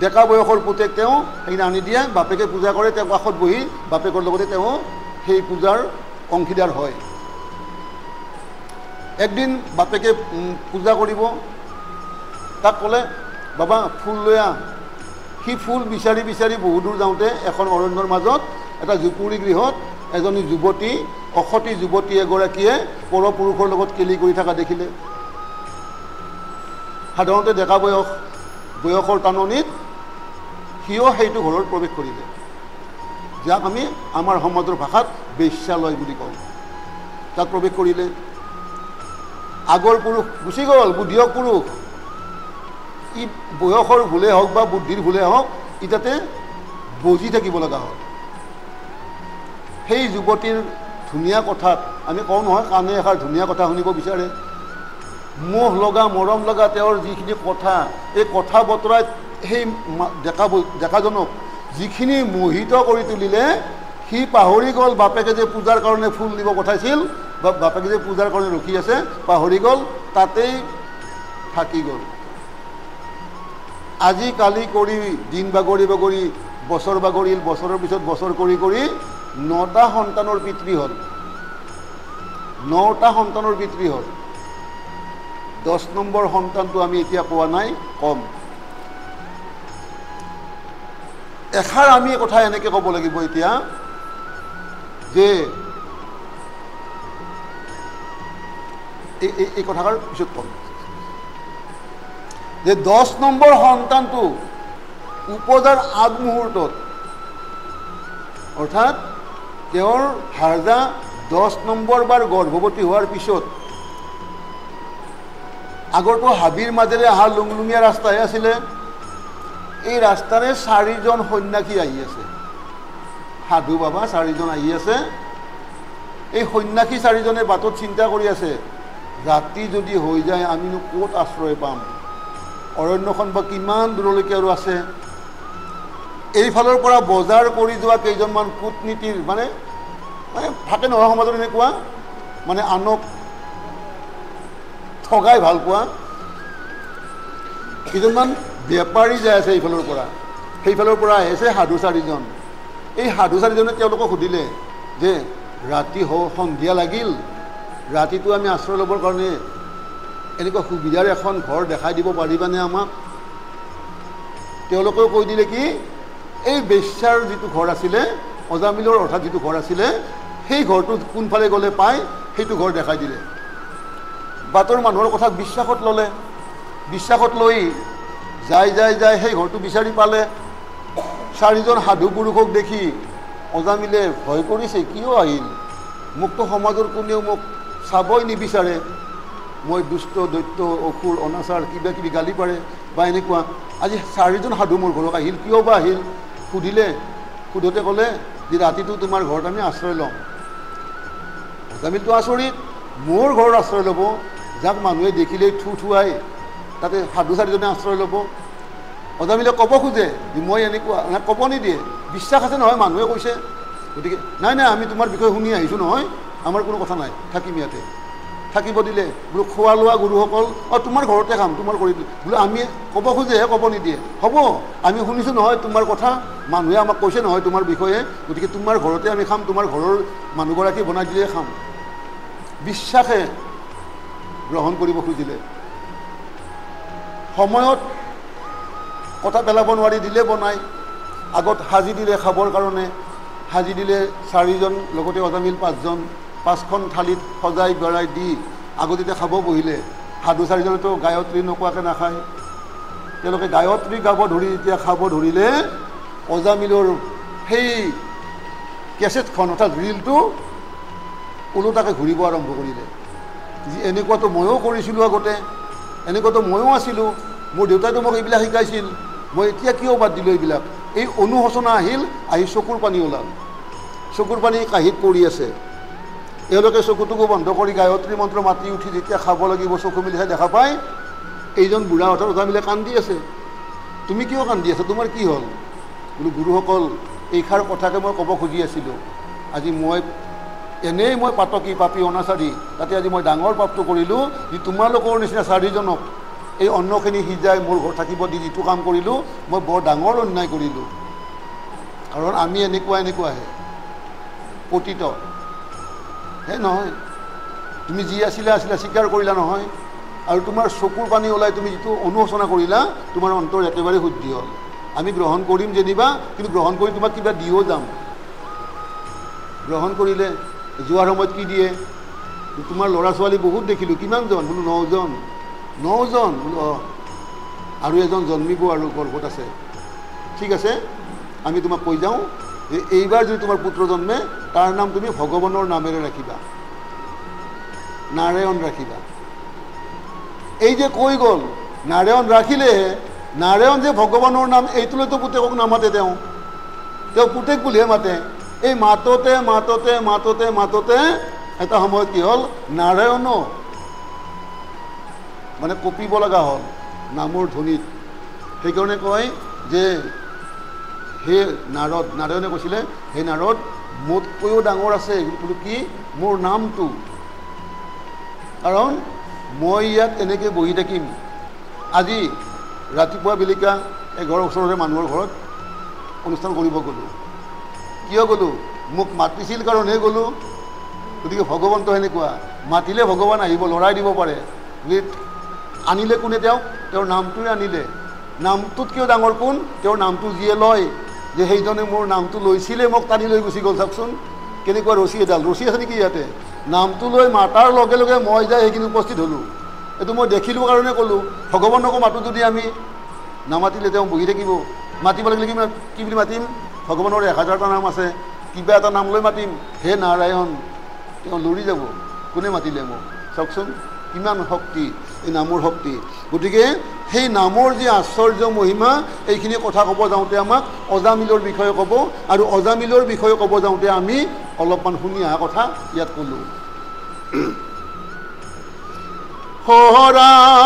ডেকা বয়সৰ পুতেক তেওঁ সেইখিনি আনি দিয়ে। বাপেকে পূজা কৰে, তেওঁ কাষত বহি বাপেকৰ লগতে তেওঁ সেই পূজাৰ অংশীদাৰ হয়। একদিন বাপেকে পূজা কৰিব, তাক ক'লে বাবা ফুল লৈ আহ। সি ফুল বিচাৰি বিচাৰি বহু দূৰ যাওঁতে এখন অৰণ্যৰ মাজত এটা জুপুৰি গৃহত এজনী যুৱতী, অসতী যুৱতী এগৰাকীয়ে পৰপুৰুষৰ লগত কেলি কৰি থকা দেখিলে। সাধাৰণতে ডেকা বয়সৰ টাননিত সিও সেইটো ঘৰত প্ৰৱেশ কৰিলে, যাক আমি আমাৰ সমাজৰ ভাষাত বেশ্যালয় বুলি কওঁ। তাত প্ৰৱেশ কৰিলে। আগৰ পুৰুষ গুচি গ'ল, বুদ্ধিয়ক পুৰুষ। ই বয়সৰ ভুলে হওক বা বুদ্ধিৰ ভুলে হওক, ই তাতে বজি থাকিব লগা হ'ল। সেই যুৱতীৰ ধুনীয়া কথাত, আমি কওঁ নহয় কাণে এষাৰ ধুনীয়া কথা শুনিব বিচাৰে, মোহ লগা মৰম লগা তেওঁৰ যিখিনি কথা, এই কথা বতৰাই সেই ডেকাজনক যিখিনি মোহিত কৰি তুলিলে, সি পাহৰি গ'ল বাপেকে যে পূজাৰ কাৰণে ফুল দিব পঠাইছিল বা বাপেকে যে পূজাৰ কাৰণে ৰখি আছে, পাহৰি গ'ল, তাতেই থাকি গ'ল। আজি কালি কৰি দিন বাগৰি বছৰ বাগৰিল, বছৰৰ পিছত বছৰ কৰি 9টা সন্তানৰ পিতৃ হ'ল। 9টা সন্তানৰ পিতৃ হ'ল। 10 নম্বৰ সন্তানটো আমি এতিয়া পোৱা নাই, কম। এষাৰ আমি কথা এনেকৈ ক'ব লাগিব এতিয়া যে এই কথাষাৰ পিছত ক'ম যে 10 নম্বৰ সন্তানটো উপজাৰ আগমুহূৰ্তত, অৰ্থাৎ তেওঁৰ ভাৰ্যা 10 নম্বৰ বাৰ গৰ্ভৱতী হোৱাৰ পিছত, আগৰটো হাবিৰ মাজেৰে অহা লুংলুঙীয়া ৰাস্তাহে আছিলে, এই ৰাস্তাৰে 4জন সন্যাসী আহি আছে, সাধু বাবা 4জন আহি আছে। এই সন্যাসী 4জনে বাটত চিন্তা কৰি আছে, ৰাতি যদি হৈ যায় আমিনো ক'ত আশ্ৰয় পাম, অৰণ্যখন বা কিমান দূৰলৈকে আৰু আছে। এইফালৰ পৰা বজাৰ কৰি যোৱা কেইজনমান কূটনীতিৰ মানে থাকে নহয় সমাজত এনেকুৱা, মানে আনক ঠগাই ভাল পোৱা কেইজনমান বেপাৰী যাই আছে এইফালৰ পৰা। সেইফালৰ পৰা আহিছে সাধু 4জন। এই সাধু 4জনে তেওঁলোকক সুধিলে যে ৰাতি সন্ধিয়া লাগিল, ৰাতিটো আমি আশ্ৰয় ল'বৰ কাৰণে এনেকুৱা সুবিধাৰ এখন ঘৰ দেখাই দিব পাৰিবানে আমাক? তেওঁলোকেও কৈ দিলে কি, এই বেশ্যাৰ যিটো ঘৰ আছিলে, অজামিলৰ অৰ্থাৎ যিটো ঘৰ আছিলে, সেই ঘৰটো কোনফালে গ'লে পায় সেইটো ঘৰ দেখাই দিলে। বাটৰ মানুহৰ কথা বিশ্বাসত ল'লে। বিশ্বাসত লৈ যাই সেই ঘৰটো বিচাৰি পালে। 4জন সাধু পুৰুষক দেখি অজামিলে ভয় কৰিছে, কিয় আহিল? মোকতো সমাজৰ কোনেও মোক চাবই নিবিচাৰে, মই দুষ্ট দৈত্য অসুৰ অনাচাৰ কিবা কিবি গালি পাৰে বা এনেকুৱা। আজি 4জন সাধু মোৰ ঘৰত আহিল, কিয় বা আহিল? সোধোতে ক'লে যে ৰাতিটো তোমাৰ ঘৰত আমি আশ্ৰয় ল'ম। অজামিলটো আচৰিত, মোৰ ঘৰত আশ্ৰয় ল'ব, যাক মানুহে দেখিলেই থুৱাই তাতে সাধু 4জনে আশ্ৰয় ল'ব। অজামিলে ক'ব খোজে যে মই এনেকুৱা, ক'ব নিদিয়ে, বিশ্বাস আছে নহয়, মানুহে কৈছে, গতিকে নাই আমি তোমাৰ বিষয়ে শুনি আহিছোঁ নহয়, আমাৰ কোনো কথা নাই, থাকিম ইয়াতে। থাকিব দিলে বোলো খোৱা লোৱা গুৰুসকল তোমাৰ ঘৰতে খাম তোমাৰ কৰি দিলে বোলো আমি ক'ব খোজেহে ক'ব নিদিয়ে হ'ব আমি শুনিছোঁ নহয় তোমাৰ কথা মানুহে আমাক কৈছে নহয় তোমাৰ বিষয়ে গতিকে তোমাৰ ঘৰতে আমি খাম তোমাৰ ঘৰৰ মানুহগৰাকী বনাই দিলে খাম বিশ্বাসে গ্ৰহণ কৰিব খুজিলে সময়ত কথা পেলাব নোৱাৰি দিলে বনাই আগত সাজি দিলে খাবৰ কাৰণে সাজি দিলে 4জন লগতে অজামিল 5জন 5খন থালিত সজাই গৰাই দি আগতে খাব বহিলে সাধু 4জনেতো গায়ত্ৰী নোকোৱাকৈ নাখায় তেওঁলোকে গায়ত্ৰী গাব ধৰি যেতিয়া খাব ধৰিলে অজামিলৰ সেই কেছেটখন অৰ্থাৎ ৰিলটো ওলোটাকৈ ঘূৰিব আৰম্ভ কৰিলে এনেকুৱাতো ময়ো কৰিছিলোঁ আগতে এনেকুৱাতো ময়ো আছিলোঁ মোৰ দেউতাইতো মোক এইবিলাক শিকাইছিল মই এতিয়া কিয় বাদ দিলোঁ এইবিলাক এই অনুশোচনা আহিল আহি চকুৰ পানী ওলাল চকুৰ পানী কাঁহীত পৰি আছে এওঁলোকে চকুটোকো বন্ধ কৰি গায়ত্ৰী মন্ত্ৰ মাতি উঠি যেতিয়া খাব লাগিব চকু মিলিহে দেখা পায় এইজন বুঢ়া অৰ্থাৎ অজামিলে কান্দি আছে তুমি কিয় কান্দি আছা তোমাৰ কি হ'ল বোলো গুৰুসকল এইষাৰ কথাকে মই ক'ব খুজি আছিলোঁ আজি মই এনেই মই পাতকী পাপী অনাচাৰী তাতে আজি মই ডাঙৰ পাপটো কৰিলোঁ যে তোমালোকৰ নিচিনা 4জনক এই অন্নখিনি সিজাই মোৰ ঘৰত থাকিব দি যিটো কাম কৰিলোঁ মই বৰ ডাঙৰ অন্যায় কৰিলোঁ কাৰণ আমি এনেকুৱাহে পতিত হে নহয় তুমি যি আছিলা স্বীকাৰ কৰিলা নহয় আৰু তোমাৰ চকুৰ পানী ওলাই তুমি যিটো অনুশোচনা কৰিলা তোমাৰ অন্তৰ একেবাৰে শুদ্ধি হ'ল আমি গ্ৰহণ কৰিম যেনিবা কিন্তু গ্ৰহণ কৰি তোমাক কিবা দিও যাম গ্ৰহণ কৰিলে যোৱাৰ সময়ত কি দিয়ে তোমাৰ ল'ৰা ছোৱালী বহুত দেখিলোঁ কিমানজন বোলো 9জন বোলো আৰু এজন জন্মিব আৰু গৰ্ভত আছে ঠিক আছে আমি তোমাক কৈ যাওঁ যে এইবাৰ যদি তোমাৰ পুত্ৰ জন্মে তাৰ নাম তুমি ভগৱানৰ নামেৰে ৰাখিবা নাৰায়ণ ৰাখিবা এই যে কৈ গ'ল নাৰায়ণ ৰাখিলে নাৰায়ণ যে ভগৱানৰ নাম এইটোলৈতো পুতেকক নামাতে তেওঁ পুতেক বুলিহে মাতে এই মাততে এটা সময়ত কি হ'ল নাৰায়ণো মানে কঁপিব লগা হ'ল নামৰ ধ্বনিত সেইকাৰণে কয় যে হে নাৰায়ণে কৈছিলে হে নাৰদ মোতকৈও ডাঙৰ আছে বোলো কি মোৰ নামটো কাৰণ মই ইয়াত এনেকৈ বহি থাকিম আজি ৰাতিপুৱা বেলিকা এঘৰৰ ওচৰৰে মানুহৰ ঘৰত অনুষ্ঠান কৰিব গ'লোঁ কিয় গ'লোঁ মোক মাতিছিল কাৰণেহে গ'লোঁ গতিকে ভগৱানটো সেনেকুৱা মাতিলে ভগৱান আহিব লৰাই দিব পাৰে আনিলে কোনে তেওঁৰ নামটোৱে আনিলে নামটোত কিয় ডাঙৰ কোন তেওঁৰ নামটো যিয়ে লয় যে সেইজনে মোৰ নামটো লৈছিলে মোক টানি লৈ গুচি গ'ল চাওকচোন কেনেকুৱা ৰছী এডাল ৰছী আছে নেকি ইয়াতে নামটো লৈ মাতাৰ লগে লগে মই যাই সেইখিনি উপস্থিত হ'লোঁ এইটো মই দেখিলোঁ কাৰণে ক'লোঁ ভগৱানকো মাতোঁ যদি আমি নামাতিলে তেওঁ বহি থাকিব মাতিব লাগিলে কি বুলি মাতিম ভগৱানৰ 1000টা নাম আছে কিবা এটা নাম লৈ মাতিম হে নাৰায়ণ তেওঁ লৰি যাব কোনে মাতিলে মোক চাওকচোন কিমান শক্তি এই নামৰ শক্তি গতিকে সেই নামৰ যি আশ্চৰ্য মহিমা এইখিনি কথা ক'ব যাওঁতে আমাক অজামিলৰ বিষয়ে ক'ব আৰু অজামিলৰ বিষয়ে ক'ব যাওঁতে আমি অলপমান শুনি অহা কথা ইয়াত ক'লোঁ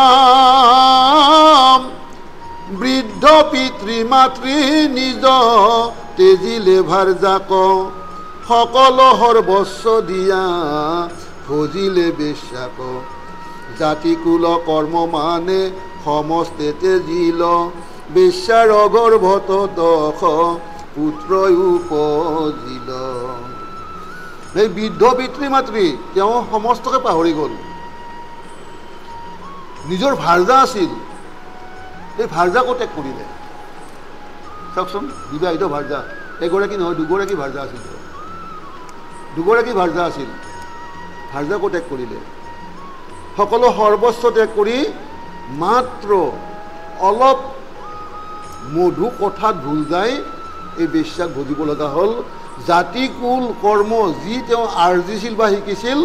হৰাম বৃদ্ধ পিতৃ মাতৃ নিজ তেজিলে ভাৰজাক সকলো সৰ্বস্ব দিয়া ভজিলে বেশ্যাক জাতি কুল কৰ্ম মানে সমস্তে তেজিল বেশ্যাৰ গৰ্ভত দশ পুত্ৰ উপজিল এই বৃদ্ধ পিতৃ মাতৃ তেওঁ সমস্তকে পাহৰি গ'ল নিজৰ ভাৰ্জা আছিল এই ভাৰ্জাকো ত্যাগ কৰিলে চাওকচোন বিবাহিত ভাৰ্জা এগৰাকী নহয় দুগৰাকী ভাৰ্জা আছিল দুগৰাকী ভাৰ্জা আছিল ভাৰ্জাকো ত্যাগ কৰিলে সকলো সৰ্বস্ব ত্যাগ কৰি মাত্ৰ অলপ মধু কথাত ভুল যায় এই বেশ্যাক ভজিব লগা হ'ল জাতি কুল কৰ্ম যি তেওঁ আৰ্জিছিল বা শিকিছিল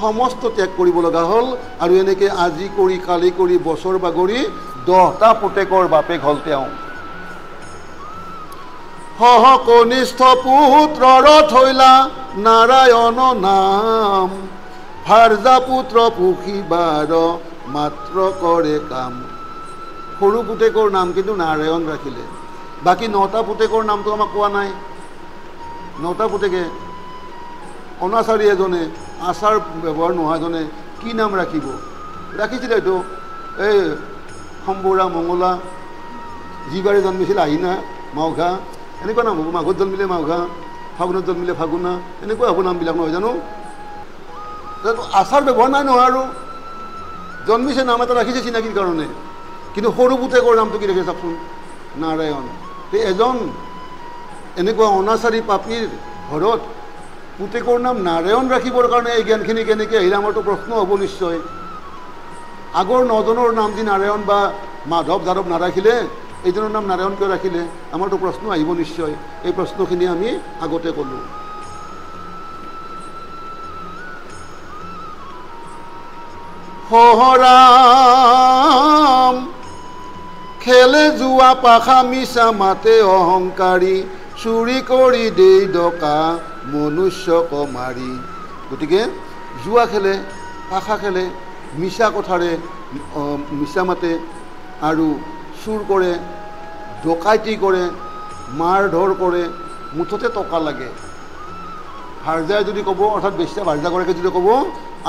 সমস্ত ত্যাগ কৰিব লগা হ'ল আৰু এনেকৈ আজি কৰি কালি কৰি বছৰ বাগৰি 10টা পুতেকৰ বাপেক হ'ল তেওঁ সহ কনিষ্ঠ পুত্ৰৰ থৈলা নাৰায়ণ নাম ভাৰ্জা পুত্ৰ পুষিবাৰ মাত্ৰ কৰে কাম সৰু পুতেকৰ নাম কিন্তু নাৰায়ণ ৰাখিলে বাকী 9টা পুতেকৰ নামটো আমাক কোৱা নাই 9টা পুতেকে অনাচাৰী এজনে আচাৰ ব্যৱহাৰ নোহোৱাজনে কি নাম ৰাখিব ৰাখিছিল এইটো এই সম্বৰা মঙলা যিবাৰে জন্মিছিল আহিনা মাওঘা এনেকুৱা নাম হ'ব মাঘত জন্মিলে মাওঘা ফাগুনত জন্মিলে ফাগুনা এনেকুৱা হ'ব নামবিলাক নহয় জানো আচাৰ ব্যৱহাৰ নাই নহয় আৰু জন্মিছে নাম এটা ৰাখিছে চিনাকিৰ কাৰণে কিন্তু সৰু পুতেকৰ নামটো কি ৰাখিছে চাওকচোন নাৰায়ণ এজন এনেকুৱা অনাচাৰী পাপীৰ ঘৰত পুতেকৰ নাম নাৰায়ণ ৰাখিবৰ কাৰণে এই জ্ঞানখিনি কেনেকৈ আহিলে আমাৰতো প্ৰশ্ন হ'ব নিশ্চয় আগৰ নজনৰ নাম যি নাৰায়ণ বা মাধৱ যাদৱ নাৰাখিলে এইজনৰ নাম নাৰায়ণ কিয় ৰাখিলে আমাৰতো প্ৰশ্ন আহিব নিশ্চয় এই প্ৰশ্নখিনি আমি আগতে ক'লোঁ হৰাম খেলে যোৱা পাখা মিছা মাতে অহংকাৰী চুৰি কৰি দেই ডকা মনুষ্যক মাৰি গতিকে জুৱা খেলে পাখা খেলে মিছা কথাৰে মিছা মাতে আৰু চুৰ কৰে ডকাইতি কৰে মাৰ ধৰ কৰে মুঠতে টকা লাগে ভাৰ্জাই যদি ক'ব অৰ্থাৎ বেশ্যা ভাৰ্জাগৰাকীয়ে যদি ক'ব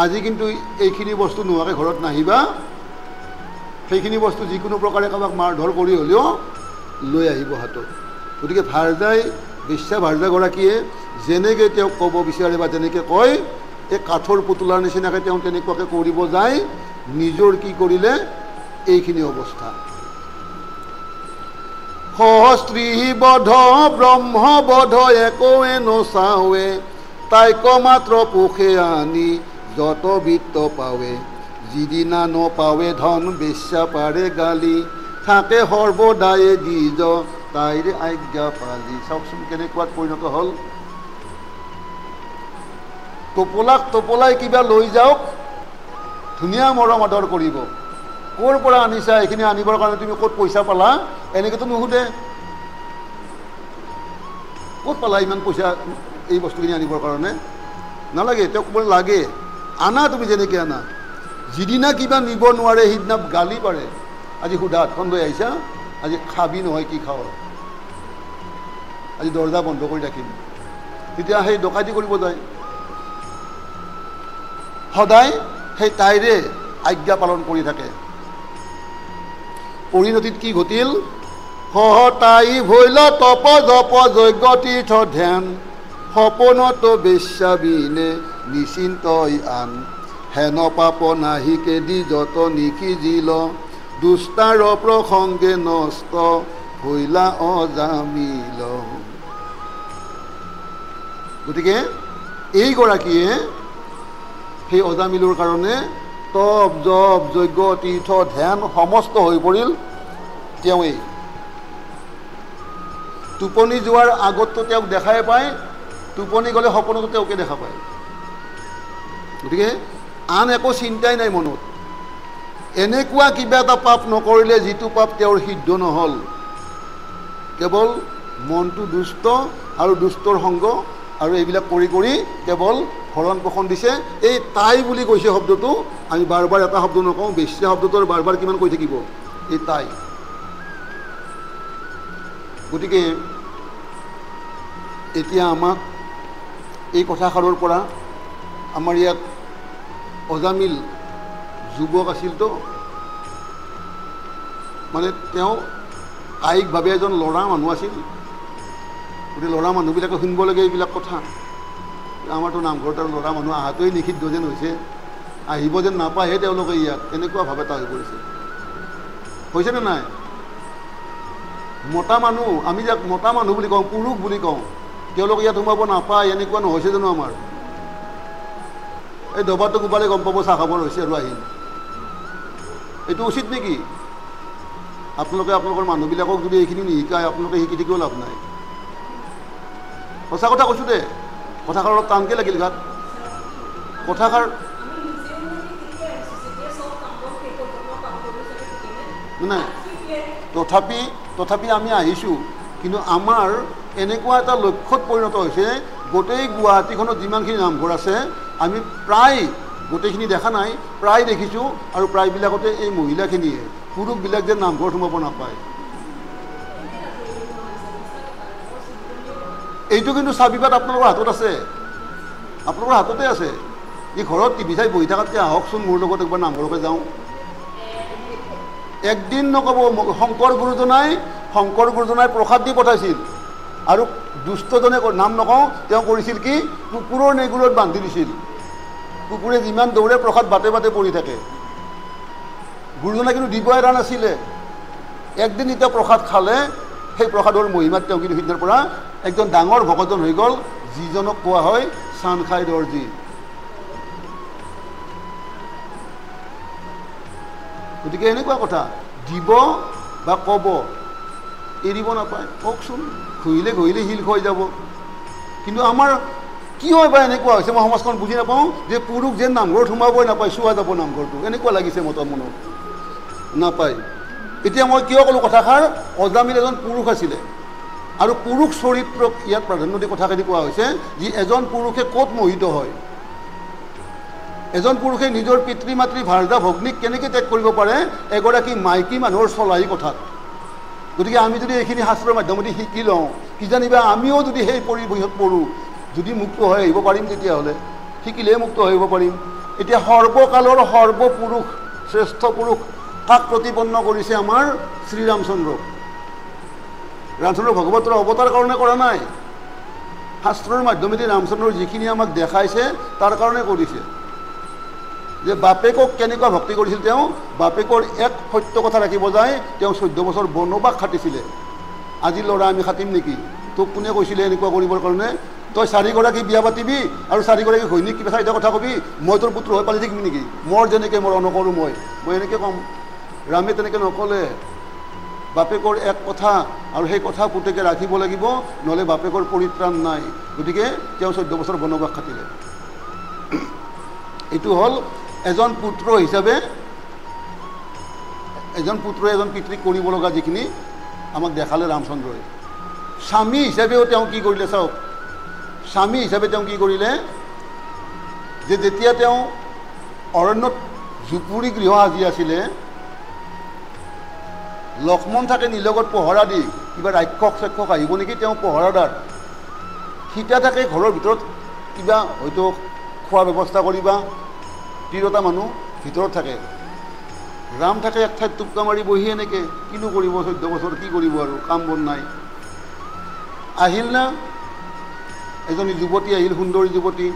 আজি কিন্তু এইখিনি বস্তু নোহোৱাকৈ ঘৰত নাহিবা সেইখিনি বস্তু যিকোনো প্ৰকাৰে কাৰোবাক মাৰ ধৰ কৰি হ'লেও লৈ আহিব হাতত গতিকে ভাৰ্জাই বেশ্যা ভাৰ্জাগৰাকীয়ে যেনেকৈ তেওঁক ক'ব বিচাৰে বা যেনেকৈ কয় এই কাঠৰ পুতলাৰ নিচিনাকৈ তেওঁ তেনেকুৱাকৈ কৰিব যায় নিজৰ কি কৰিলে এইখিনি অৱস্থা সহস্ত্ৰী বধ ব্ৰহ্মবধ একোৱে নচাৱে তাইক মাত্ৰ পোষে আনি যত বিত্ত পাৱে যিদিনা নপাৱে ধন বেশ্যা পাৰে গালি থাকে সৰ্বদায়ে দ্বিজ তাইৰ আজ্ঞা পালি চাওকচোন কেনেকুৱাত পৰিণত হ'ল টোপোলাক টোপোলাই কিবা লৈ যাওক ধুনীয়া মৰম আদৰ কৰিব ক'ৰ পৰা আনিছা এইখিনি আনিবৰ কাৰণে তুমি ক'ত পইচা পালা এনেকৈতো নুসুধে ক'ত পালা ইমান পইচা এই বস্তুখিনি আনিবৰ কাৰণে নালাগে তেওঁক ক'ব লাগে আনা তুমি যেনেকৈ আনা যিদিনা কিবা নিব নোৱাৰে সেইদিনা গালি পাৰে আজি সুধা হাতখন লৈ আহিছা আজি খাবি নহয় কি খাৱ আজি দৰ্জা বন্ধ কৰি ৰাখিম তেতিয়া সেই ডকাইতি কৰিব যায় সদায় সেই তাইৰে আজ্ঞা পালন কৰি থাকে পৰিণতিত কি ঘটিল সহতাই ভৈল তপ জপ যজ্ঞ তীৰ্থ ধ্যান সপনত বেশ্যা বিনে নিচিন্তই আন হেন পাপ নাহিকে দি যত নিখিজিল দুষ্টাৰ প্ৰসংগে নষ্ট হৈলা অজামিল গতিকে এইগৰাকীয়ে সেই অজামিলৰ কাৰণে তপ জপ যজ্ঞ তীৰ্থ ধ্যান সমস্ত হৈ পৰিল তেওঁৱেই টোপনি যোৱাৰ আগততো তেওঁক দেখাই পায় টোপনি গ'লে সপোনতো তেওঁকে দেখা পায় গতিকে আন একো চিন্তাই নাই মনত এনেকুৱা কিবা এটা পাপ নকৰিলে যিটো পাপ তেওঁৰ সিদ্ধ নহ'ল কেৱল মনটো দুষ্ট আৰু দুষ্টৰ সংগ আৰু এইবিলাক কৰি কৰি কেৱল ভৰণ পোষণ দিছে এই তাই বুলি কৈছে শব্দটো আমি বাৰ বাৰ এটা শব্দ নকওঁ বেশ্যা শব্দটোৰ বাৰ বাৰ কিমান কৈ থাকিব এই তাই গতিকে এতিয়া আমাক এই কথাষাৰৰ পৰা আমাৰ ইয়াত অজামিল যুৱক আছিলতো মানে তেওঁ কায়িকভাৱে এজন ল'ৰা মানুহ আছিল গতিকে ল'ৰা মানুহবিলাকে শুনিব লাগে এইবিলাক কথা আমাৰতো নামঘৰত আৰু ল'ৰা মানুহ অহাটোৱেই নিষিদ্ধ যেন হৈছে আহিব যেন নাপায়হে তেওঁলোকে ইয়াত এনেকুৱা ভাৱ এটা হৈ পৰিছে হৈছেনে নাই মতা মানুহ আমি যাক মতা মানুহ বুলি কওঁ পুৰুষ বুলি কওঁ তেওঁলোকে ইয়াত সোমাব নাপায় এনেকুৱা নহৈছে জানো আমাৰ এই দবাটো কোবালে গম পাব চাহ খাবৰ হৈছে আৰু আহিল এইটো উচিত নেকি আপোনালোকে আপোনালোকৰ মানুহবিলাকক যদি এইখিনি নিশিকায় আপোনালোকে শিকি থাকিও লাভ নাই সঁচা কথা কৈছোঁ দে কথাষাৰ অলপ টানকৈ লাগিল গাত কথাষাৰ নাই তথাপি আমি আহিছোঁ কিন্তু আমাৰ এনেকুৱা এটা লক্ষ্যত পৰিণত হৈছে গোটেই গুৱাহাটীখনত যিমানখিনি নামঘৰ আছে আমি প্ৰায় গোটেইখিনি দেখা নাই প্ৰায় দেখিছোঁ আৰু প্ৰায়বিলাকতে এই মহিলাখিনিয়ে পুৰুষবিলাক যে নামঘৰত সোমাব নাপায় এইটো কিন্তু চাবিপাত আপোনালোকৰ হাতত আছে আপোনালোকৰ হাততে আছে এই ঘৰত টিভি চাই বহি থকাতকৈ আহকচোন মোৰ লগত একবাৰ নামঘৰলৈ যাওঁ। একদিন নক'ব, শংকৰ গুৰুজনাই প্ৰসাদ দি পঠাইছিল আৰু দুষ্টজনে নাম নকওঁ, তেওঁ কৰিছিল কি কুকুৰৰ নেগুৰত বান্ধি দিছিল। কুকুৰে যিমান দৌৰে প্ৰসাদ বাটে বাটে পৰি থাকে। গুৰুজনাই কিন্তু দিব এৰা নাছিলে। একদিন এতিয়া প্ৰসাদ খালে, সেই প্ৰসাদৰ মহিমাত তেওঁ কিন্তু সিদিনাৰ পৰা একজন ডাঙৰ ভকতজন হৈ গ'ল, যিজনক কোৱা হয় চানখাই দৰ্জী। গতিকে এনেকুৱা কথা, দিব বা ক'ব এৰিব নাপায়। কওকচোন, ঘঁহিলে শিল হৈ যাব। কিন্তু আমাৰ কি হয় বা এনেকুৱা হৈছে, মই সমাজখন বুজি নাপাওঁ যে পুৰুষ যেন নামঘৰত সোমাবই নাপায়, চোৱা যাব নামঘৰটো, এনেকুৱা লাগিছে মনত নাপায়। এতিয়া মই কিয় ক'লোঁ কথাষাৰ, অজামিল এজন পুৰুষ আছিলে আৰু পুৰুষ চৰিত্ৰক ইয়াত প্ৰাধান্য দি কথাখিনি কোৱা হৈছে, যি এজন পুৰুষে ক'ত মোহিত হয়, এজন পুৰুষে নিজৰ পিতৃ মাতৃ ভাৰ্যা ভগ্নীক কেনেকৈ ত্যাগ কৰিব পাৰে এগৰাকী মাইকী মানুহৰ চলাই কথাত। গতিকে আমি যদি এইখিনি শাস্ত্ৰৰ মাধ্যমেদি শিকি লওঁ, কিজানিবা আমিও যদি সেই পৰিৱেশত পৰোঁ, যদি মুক্ত হৈ আহিব পাৰিম, তেতিয়াহ'লে শিকিলেহে মুক্ত হৈ আহিব পাৰিম। এতিয়া সৰ্বকালৰ সৰ্বপুৰুষ, শ্ৰেষ্ঠ পুৰুষ কাক প্ৰতিপন্ন কৰিছে? আমাৰ শ্ৰীৰামচন্দ্ৰক। ৰামচন্দ্ৰ ভগৱতৰ অৱতাৰ কাৰণে কৰা নাই, শাস্ত্ৰৰ মাধ্যমেদি ৰামচন্দ্ৰৰ যিখিনি আমাক দেখাইছে তাৰ কাৰণে কৰিছে। যে বাপেকক কেনেকুৱা ভক্তি কৰিছিল তেওঁ, বাপেকৰ এক সত্য কথা ৰাখিব যায়, তেওঁ 14 বছৰ বনবাস খাটিছিলে। আজি ল'ৰা আমি খাটিম নেকি? তোক কোনে কৈছিলে এনেকুৱা কৰিবৰ কাৰণে? তই 4গৰাকী বিয়া পাতিবি আৰু 4গৰাকী ঘৈণীক কিবা 4টা কথা কবি, মই তোৰ পুত্ৰ হৈ পালি থাকিম নেকি? মোৰ যেনেকৈ মোৰ নকৰোঁ, মই এনেকৈ ক'ম। ৰামে তেনেকৈ নক'লে। বাপেকৰ এক কথা আৰু সেই কথা পুতেকে ৰাখিব লাগিব, নহ'লে বাপেকৰ পৰিত্ৰাণ নাই। গতিকে তেওঁ 14 বছৰ বনবাস খাটিলে। এইটো হ'ল এজন পুত্ৰ হিচাপে, এজন পুত্ৰই এজন পিতৃক কৰিব লগা যিখিনি আমাক দেখালে ৰামচন্দ্ৰই। স্বামী হিচাপেও তেওঁ কি কৰিলে চাওক, স্বামী হিচাপে তেওঁ কি কৰিলে, যে যেতিয়া তেওঁ অৰণ্যত জুপুৰি গৃহ সাজি আছিলে, লক্ষ্মণ থাকে নিলগত পহৰা দি, কিবা ৰাক্ষস আহিব নেকি, তেওঁ পহৰাদাৰ। সীতা থাকে ঘৰৰ ভিতৰত, কিবা হয়তো খোৱা ব্যৱস্থা কৰিবা, 3টা মানুহ ভিতৰত থাকে। ৰাম থাকে এক ঠাইত টোপকা মাৰি বহি, এনেকৈ কিনো কৰিব, 14 বছৰ কি কৰিব আৰু, কাম বন নাই। আহিল না এজনী যুৱতী আহিল, সুন্দৰী যুৱতী,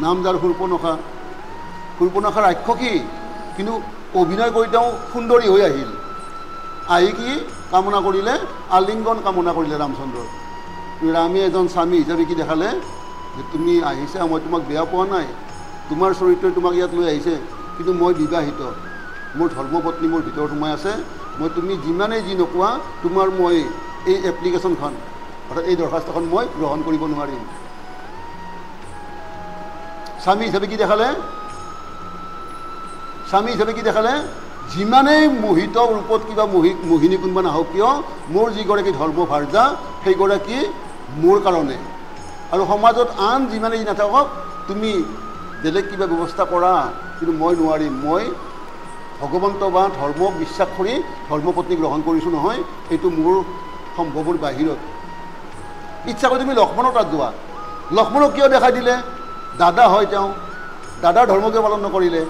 নাম যাৰ শূৰ্পণখা। শূৰ্পণখাৰ ৰাক্ষসী, কিন্তু অভিনয় কৰি তেওঁ সুন্দৰী হৈ আহিল। আহি কি কামনা কৰিলে, আলিংগন কামনা কৰিলে ৰামচন্দ্ৰৰ। ৰামে এজন স্বামী হিচাপে কি দেখালে, যে তুমি আহিছা, মই তোমাক বেয়া পোৱা নাই, তোমাৰ চৰিত্ৰই তোমাক ইয়াত লৈ আহিছে, কিন্তু মই বিবাহিত, মোৰ ধৰ্মপত্নী মোৰ ভিতৰত সোমাই আছে, মই তুমি যিমানেই যি নোকোৱা, তোমাৰ মই এই এপ্লিকেশ্যনখন, অৰ্থাৎ এই দৰখাস্তখন মই গ্ৰহণ কৰিব নোৱাৰিম। স্বামী হিচাপে কি দেখালে, স্বামী হিচাপে কি দেখালে, যিমানেই মোহিত ৰূপত কিবা মোহিনী কোনোবা নাহক কিয়, মোৰ যিগৰাকী ধৰ্ম ভাৰ্যা সেইগৰাকী মোৰ কাৰণে, আৰু সমাজত আন যিমানেই নাথাকক তুমি বেলেগ কিবা ব্যৱস্থা কৰা, কিন্তু মই নোৱাৰিম, মই ভগৱন্ত বা ধৰ্মক বিশ্বাস কৰি ধৰ্মপত্নী গ্ৰহণ কৰিছোঁ নহয়, এইটো মোৰ সম্ভৱৰ বাহিৰত। ইচ্ছা কৰি তুমি লক্ষ্মণৰ তাত যোৱা, লক্ষ্মণক কিয় দেখাই দিলে? দাদা হয় তেওঁ, দাদাৰ ধৰ্ম কিয় পালন নকৰিলে?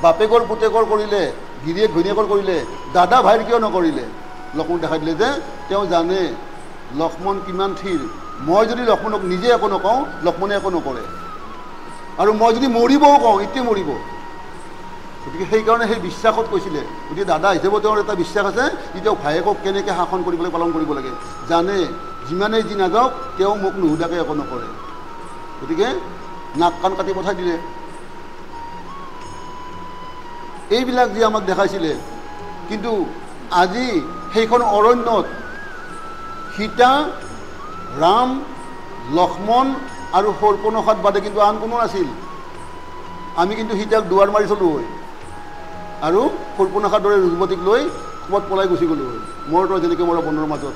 বাপেকৰ পুতেকৰ কৰিলে, গিৰিয়েক ঘৈণীয়েকৰ কৰিলে, দাদা ভাইৰ কিয় নকৰিলে? লক্ষ্মণ দেখাই দিলে যে তেওঁ জানে লক্ষ্মণ কিমান থিৰ, মই যদি লক্ষ্মণক নিজে একো নকওঁ, লক্ষ্মণে একো নকৰে, আৰু মই যদি মৰিবও কওঁ, এতিয়া মৰিব। গতিকে সেইকাৰণে সেই বিশ্বাসত কৈছিলে। গতিকে দাদা হিচাপে তেওঁৰ এটা বিশ্বাস আছে, তেওঁ ভায়েকক কেনেকৈ শাসন কৰিব লাগে, পালন কৰিব লাগে জানে, যিমানেই যি নাযাওক তেওঁ মোক নুসুধাকৈ একো নকৰে। গতিকে নাক কাণ কাটি পঠাই দিলে। এইবিলাক যি আমাক দেখাইছিলে, কিন্তু আজি সেইখন অৰণ্যত সীতা, ৰাম, লক্ষ্মণ আৰু শূৰ্পণখাৰ বাদে কিন্তু আন কোনো নাছিল। আমি কিন্তু সীতাক দুৱাৰ মাৰি চলোঁ হয়, আৰু শূৰ্পণখাৰ দৰে যুৱতীক লৈ ক'ৰবাত পলাই গুচি গ'লোঁ হয়। মোৰ তই যেনেকৈ মোৰ বনৰ মাজত,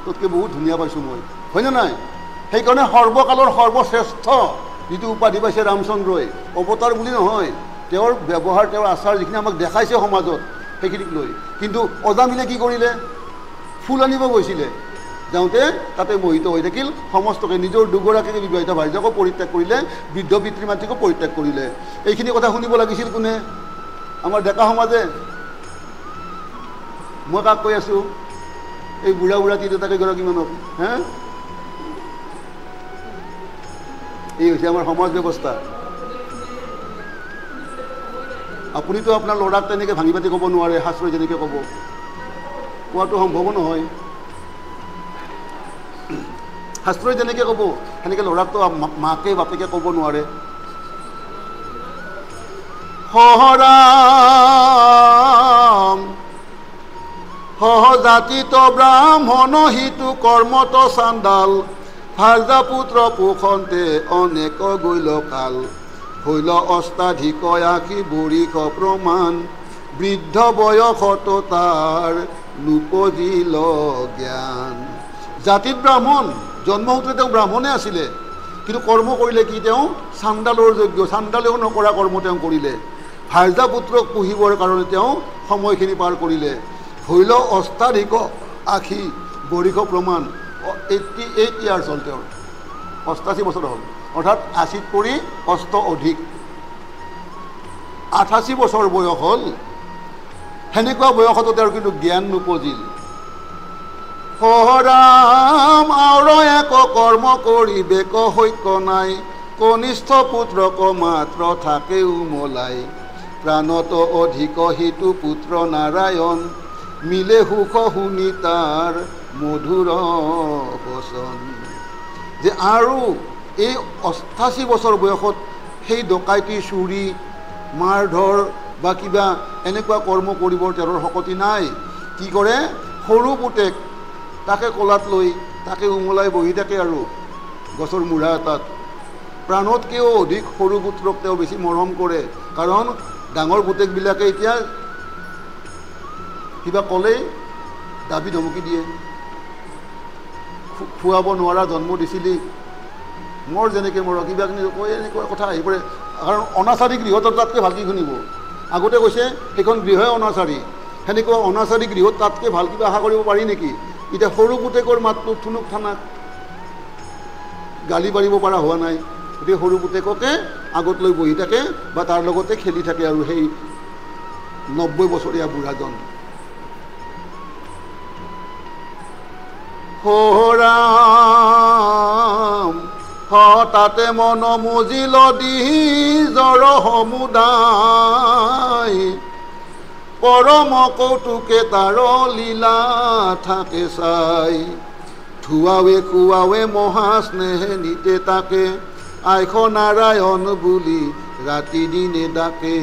তোতকৈ বহুত ধুনীয়া পাইছোঁ মই, হয়নে নাই? সেইকাৰণে সৰ্বকালৰ সৰ্বশ্ৰেষ্ঠ যিটো উপাধি পাইছে ৰামচন্দ্ৰই, অৱতাৰ বুলি নহয়, তেওঁৰ ব্যৱহাৰ, তেওঁৰ আচাৰ যিখিনি আমাক দেখাইছে সমাজত, সেইখিনিক লৈ। কিন্তু অজামিলে কি কৰিলে? ফুল আনিব গৈছিলে, যাওঁতে তাতে মোহিত হৈ থাকিল সমস্তকে নিজৰ দুগৰাকীকে বিবাহিত ভাৰ্যাকো পৰিত্যাগ কৰিলে বৃদ্ধ পিতৃ মাতৃকো পৰিত্যাগ কৰিলে এইখিনি কথা শুনিব লাগিছিল কোনে আমাৰ ডেকা সমাজে মই কাক কৈ আছোঁ এই বুঢ়া বুঢ়া তিৰোতাকেইগৰাকীমানক হে এই হৈছে আমাৰ সমাজ ব্যৱস্থা আপুনিতো আপোনাৰ ল'ৰাক তেনেকৈ ভাঙি পাতি ক'ব নোৱাৰে শাস্ত্ৰই যেনেকৈ ক'ব কোৱাটো সম্ভৱ নহয় শাস্ত্ৰই যেনেকৈ ক'ব সেনেকৈ ল'ৰাকতো মাকে বাপেকে ক'ব নোৱাৰে সহৰাম সহজাতিত ব্ৰাহ্মণ হিতু কৰ্মত চাণ্ডাল ভাৰ্যা পুত্ৰ পোষণতে অনেক গৈল কাল হৈল অষ্টাধিক আশী বৰিষ প্ৰমাণ বৃদ্ধ বয়সত তাৰ নুপজিল জ্ঞান জাতিত ব্ৰাহ্মণ জন্মসূত্ৰে তেওঁ ব্ৰাহ্মণে আছিলে কিন্তু কৰ্ম কৰিলে কি তেওঁ চাণ্ডালৰ যোগ্য চাণ্ডালেও নকৰা কৰ্ম তেওঁ কৰিলে ভাৰ্যা পুত্ৰক পুহিবৰ কাৰণে তেওঁ সময়খিনি পাৰ কৰিলে হৈল অষ্টাধিক আশী বৰিষ প্ৰমাণ 88 ইয়াৰ্ছ হ'ল তেওঁৰ 88 বছৰ হ'ল অৰ্থাৎ 80ত কৰি অষ্ট অধিক 88 বছৰ বয়স হ'ল সেনেকুৱা বয়সতো তেওঁৰ কিন্তু জ্ঞান নুপজিল সহৰাম আৰু এক কৰ্ম কৰিবে সৈক্য নাই কনিষ্ঠ পুত্ৰক মাত্ৰ থাকে উমলাই প্ৰাণত অধিক হিতু পুত্ৰ নাৰায়ণ মিলে সুখ শুনি তাৰ মধুৰ বচন যে আৰু এই 88 বছৰ বয়সত সেই ডকাইতি চুৰি মাৰ ধৰ বা কিবা এনেকুৱা কৰ্ম কৰিবৰ তেওঁৰ শক্তি নাই কি কৰে সৰু পুতেক তাকে কলাত লৈ তাকে উমলাই বহি থাকে আৰু গছৰ মূঢ়া এটাত প্ৰাণতকৈও অধিক সৰু পুত্ৰক তেওঁ বেছি মৰম কৰে কাৰণ ডাঙৰ পুতেকবিলাকে এতিয়া কিবা ক'লেই দাবী ধমকি দিয়ে খুৱাব নোৱাৰা জন্ম দিছিলি মোৰ যেনেকৈ মোৰ কিবা কিনি কৈ এনেকুৱা কথা আহি পৰে কাৰণ অনাচাৰী গৃহত তাতকৈ ভালকৈ শুনিব আগতে কৈছে সেইখন গৃহই অনাচাৰী সেনেকুৱা অনাচাৰী গৃহত তাতকৈ ভাল কিবা আশা কৰিব পাৰি নেকি এতিয়া সৰু পুতেকৰ মাতটো থুনুক থানাক গালি পাৰিব পৰা হোৱা নাই গতিকে সৰু পুতেককে আগত লৈ বহি থাকে বা তাৰ লগতে খেলি থাকে আৰু সেই 90 বছৰীয়া বুঢ়াজন সহৰাম তাতে মন মজিল দিহি জৰ সমুদায় পৰম কৌতুকে তাৰ লীলা থাকে চাই ধুৱাৱে খুৱাৱে মহা স্নেহে নিতে তাকে আইখ নাৰায়ণ বুলি ৰাতি দিনে ডাকে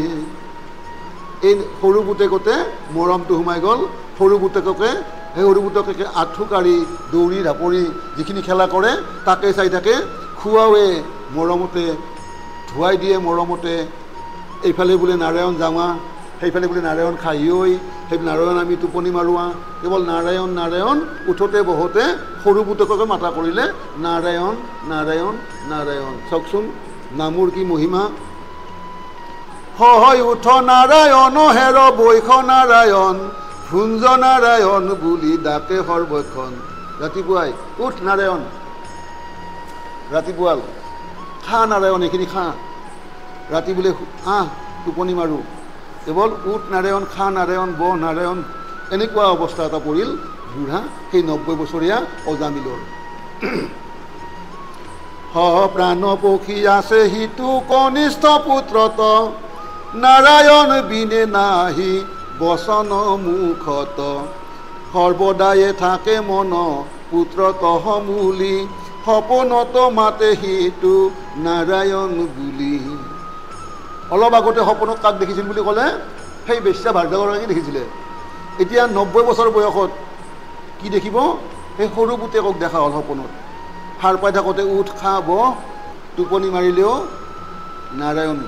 এই সৰু পুতেকতে মৰমটো সোমাই গ'ল সৰু পুতেককে সেই সৰু পুতেককে আঁঠু কাঢ়ি দৌৰি ঢাপৰি যিখিনি খেলা কৰে তাকে চাই থাকে খুৱাৱে মৰমতে ধুৱাই দিয়ে মৰমতে এইফালে বোলে নাৰায়ণ যাওঁৱা সেইফালে বোলে নাৰায়ণ খাহিঐ সেই নাৰায়ণ আমি টোপনি মাৰোৱা কেৱল নাৰায়ণ নাৰায়ণ উঠোতে বহোতে সৰু পুতেককে মাতা কৰিলে নাৰায়ণ নাৰায়ণ নাৰায়ণ চাওকচোন নামৰ কি মহিমা হয় উঠ নাৰায়ণ হেৰ বৈশ নাৰায়ণ ভুঞ্জ নাৰায়ণ বুলি ডাকে সৰ্বক্ষণ ৰাতিপুৱাই উঠ নাৰায়ণ ৰাতিপুৱাল খা নাৰায়ণ এইখিনি খা ৰাতি বোলে টোপনি মাৰোঁ কেৱল উঠ নাৰায়ণ খা নাৰায়ণ বহ নাৰায়ণ এনেকুৱা অৱস্থা এটা পৰিল বুঢ়া সেই 90 বছৰীয়া অজামিলৰ প্ৰাণ পক্ষী আছে সিটো কনিষ্ঠ পুত্ৰত নাৰায়ণ বিনে নাহি বচন মুখত সৰ্বদায়ে থাকে মন পুত্ৰত সমূলি সপোনত মাতে সিটো নাৰায়ণ বুলি অলপ আগতে সপোনত কাক দেখিছিল বুলি ক'লে সেই বেশ্যা ভাৰ্যাগৰাকী দেখিছিলে এতিয়া 90 বছৰ বয়সত কি দেখিব সেই সৰু পুতেকক দেখা হ'ল সপোনত সাৰ পাই থাকোঁতে উঠ খা বহ টোপনি মাৰিলেও নাৰায়ণ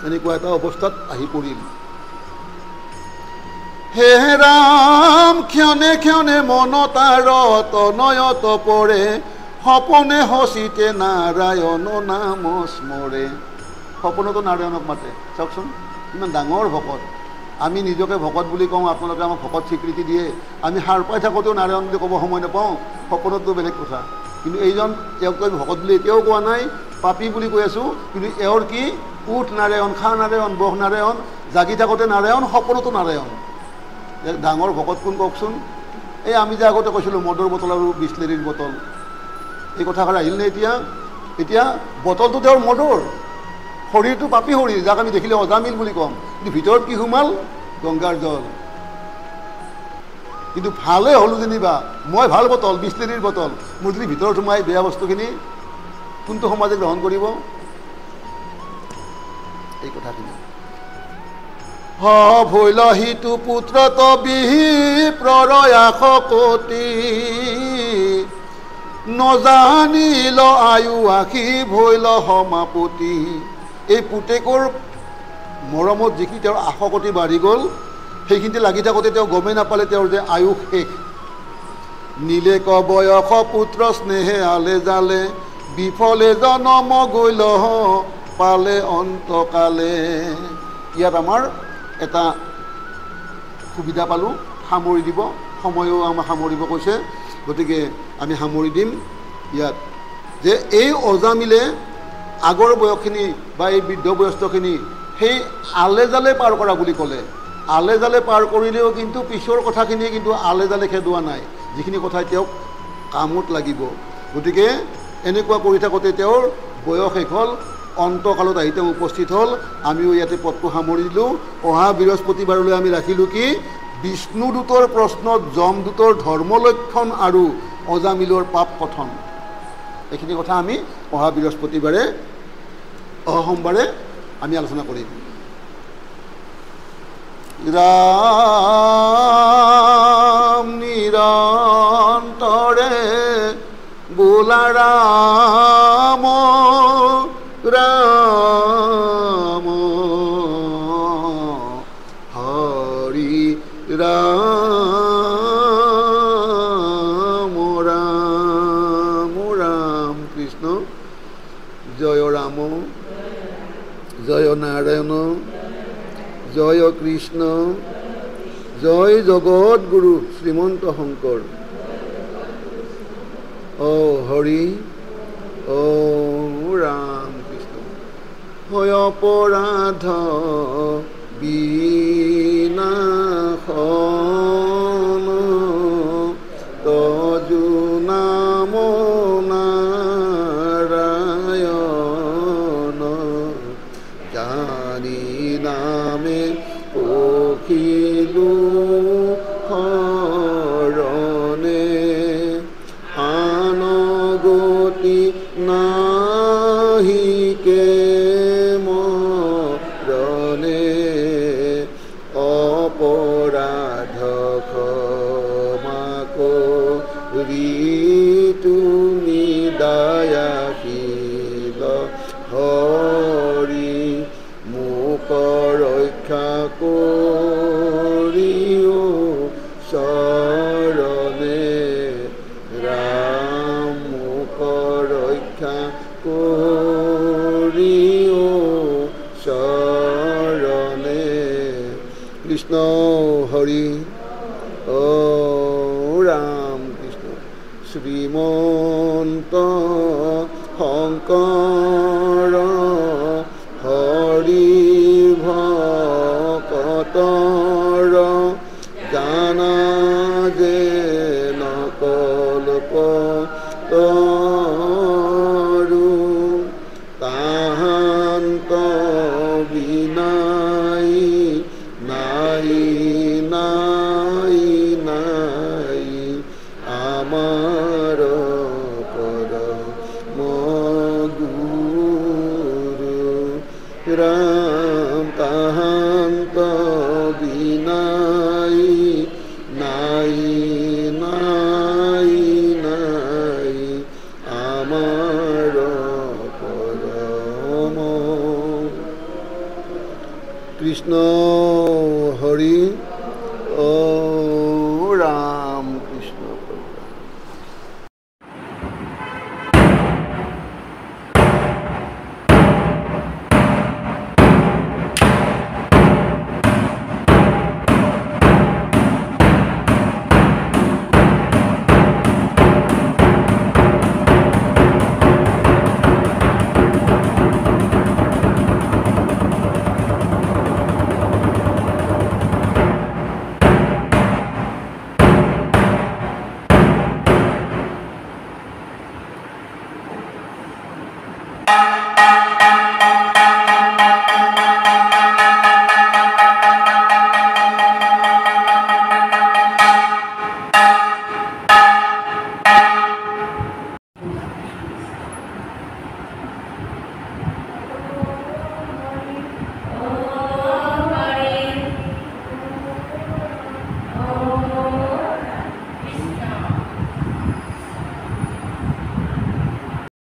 এনেকুৱা এটা অৱস্থাত আহি পৰিল হে ৰাম ক্ষণে ক্ষণে মন তাৰ তনয়ত পৰে সপনে হচিতে নাৰায়ণ নাম স্মৰে সপোনতো নাৰায়ণক মাতে চাওকচোন ইমান ডাঙৰ ভকত আমি নিজকে ভকত বুলি কওঁ, আপোনালোকে আমাক ভকত স্বীকৃতি দিয়ে। আমি সাৰ পাই থাকোঁতেও নাৰায়ণ বুলি ক'ব সময় নাপাওঁ, সকলোতো বেলেগ কথা। কিন্তু এইজন তেওঁক আমি ভকত বুলি এতিয়াও কোৱা নাই, পাপী বুলি কৈ আছোঁ। কিন্তু এওঁৰ কি উঠ নাৰায়ণ, খা নাৰায়ণ, বহ নাৰায়ণ, জাগি থাকোঁতে নাৰায়ণ, সকলোতো নাৰায়ণ। ডাঙৰ ভকত কোন কওকচোন? এই আমি যে আগতে কৈছিলোঁ মদৰ বটল আৰু বিছলেৰীৰ বটল, এই কথাষাৰ আহিল নে এতিয়া? এতিয়া বটলটো তেওঁৰ মদৰ, শৰীৰটো পাপী শৰীৰ, যাক আমি দেখিলে অজামিল বুলি ক'ম। কিন্তু ভিতৰত কি সোমাল? গংগাৰ জল। কিন্তু ভালে হ'লো যেনিবা, মই ভাল বটল, বিছলেৰীৰ বটল, মোৰ যদি ভিতৰত সোমাই বেয়া বস্তুখিনি, কোনটো সমাজে গ্ৰহণ কৰিব? এই কথাখিনি ভৈল সিটো পুত্ৰ তবিহি প্ৰৰয়াস কতি, নজানিল আয়ু আশী ভৈল সমাপতি। এই পুতেকৰ মৰমত যিখিনি তেওঁৰ আশকতি বাঢ়ি গ'ল, সেইখিনিতে লাগি থাকোঁতে তেওঁ গমেই নাপালে তেওঁৰ যে আয়ুস শেষ। নীলে ক বয়স পুত্ৰ স্নেহে আলে জালে, বিফলে জনম গৈল পালে অন্তকালে। ইয়াত আমাৰ এটা সুবিধা পালোঁ, সামৰি দিব, সময়ো আমাক সামৰিব কৈছে, গতিকে আমি সামৰি দিম ইয়াত যে এই অজামিলে আগৰ বয়সখিনি বা এই বৃদ্ধ বয়সখিনি সেই আলে জালে পাৰ কৰা বুলি ক'লে। আলে জালে পাৰ কৰিলেও কিন্তু পিছৰ কথাখিনি কিন্তু আলে জালে খেদোৱা নাই, যিখিনি কথা তেওঁক কামত লাগিব। গতিকে এনেকুৱা কৰি থাকোঁতে তেওঁৰ বয়স শেষ হ'ল, অন্তকালত আহি তেওঁ উপস্থিত হ'ল। আমিও ইয়াতে পদটো সামৰি দিলোঁ। অহা বৃহস্পতিবাৰলৈ আমি ৰাখিলোঁ কি? বিষ্ণুদূতৰ প্ৰশ্নত যমদূতৰ ধৰ্মলক্ষণ আৰু অজামিলৰ পাপ কথন। এইখিনি কথা আমি অহা বৃহস্পতিবাৰে, অহা সোমবাৰে আমি আলোচনা কৰিম। ৰাম নিৰন্তৰে বোলা ৰাম ৰাম হৰি ৰাম ৰাম ৰাম কৃষ্ণ। জয় ৰাম, জয় নাৰায়ণ, জয় কৃষ্ণ, জয় জগত গুৰু শ্ৰীমন্ত শংকৰ। ও হৰি, ও ৰাম কৃষ্ণ। হয় অপৰাধ বিনাশন, তজু নাম নাৰায়ণ, জানি নামে অখিলো হৰণে, আনগতি নাহিকে মৰণে, অপৰাধ ক্ষমা কৰি তুমি দয়াশীল হৰি, মোক ৰক্ষা কৰিও চৰণে, ৰাম মোক ৰক্ষা কৰিও চৰণে। কৃষ্ণ হৰি, ও ৰাম কৃষ্ণ। শ্ৰীমন্ত শংকৰ হৰি ভকতৰ জানা যে নকল্প তৰু, তাহান্ত বিনাই নাই নাই নাই আমাৰ পৰম গুৰু ৰাম, তাহান্ত বিনাই নাই নাই নাই আমাৰ পৰম। কৃষ্ণ হৰি, ও ৰাম।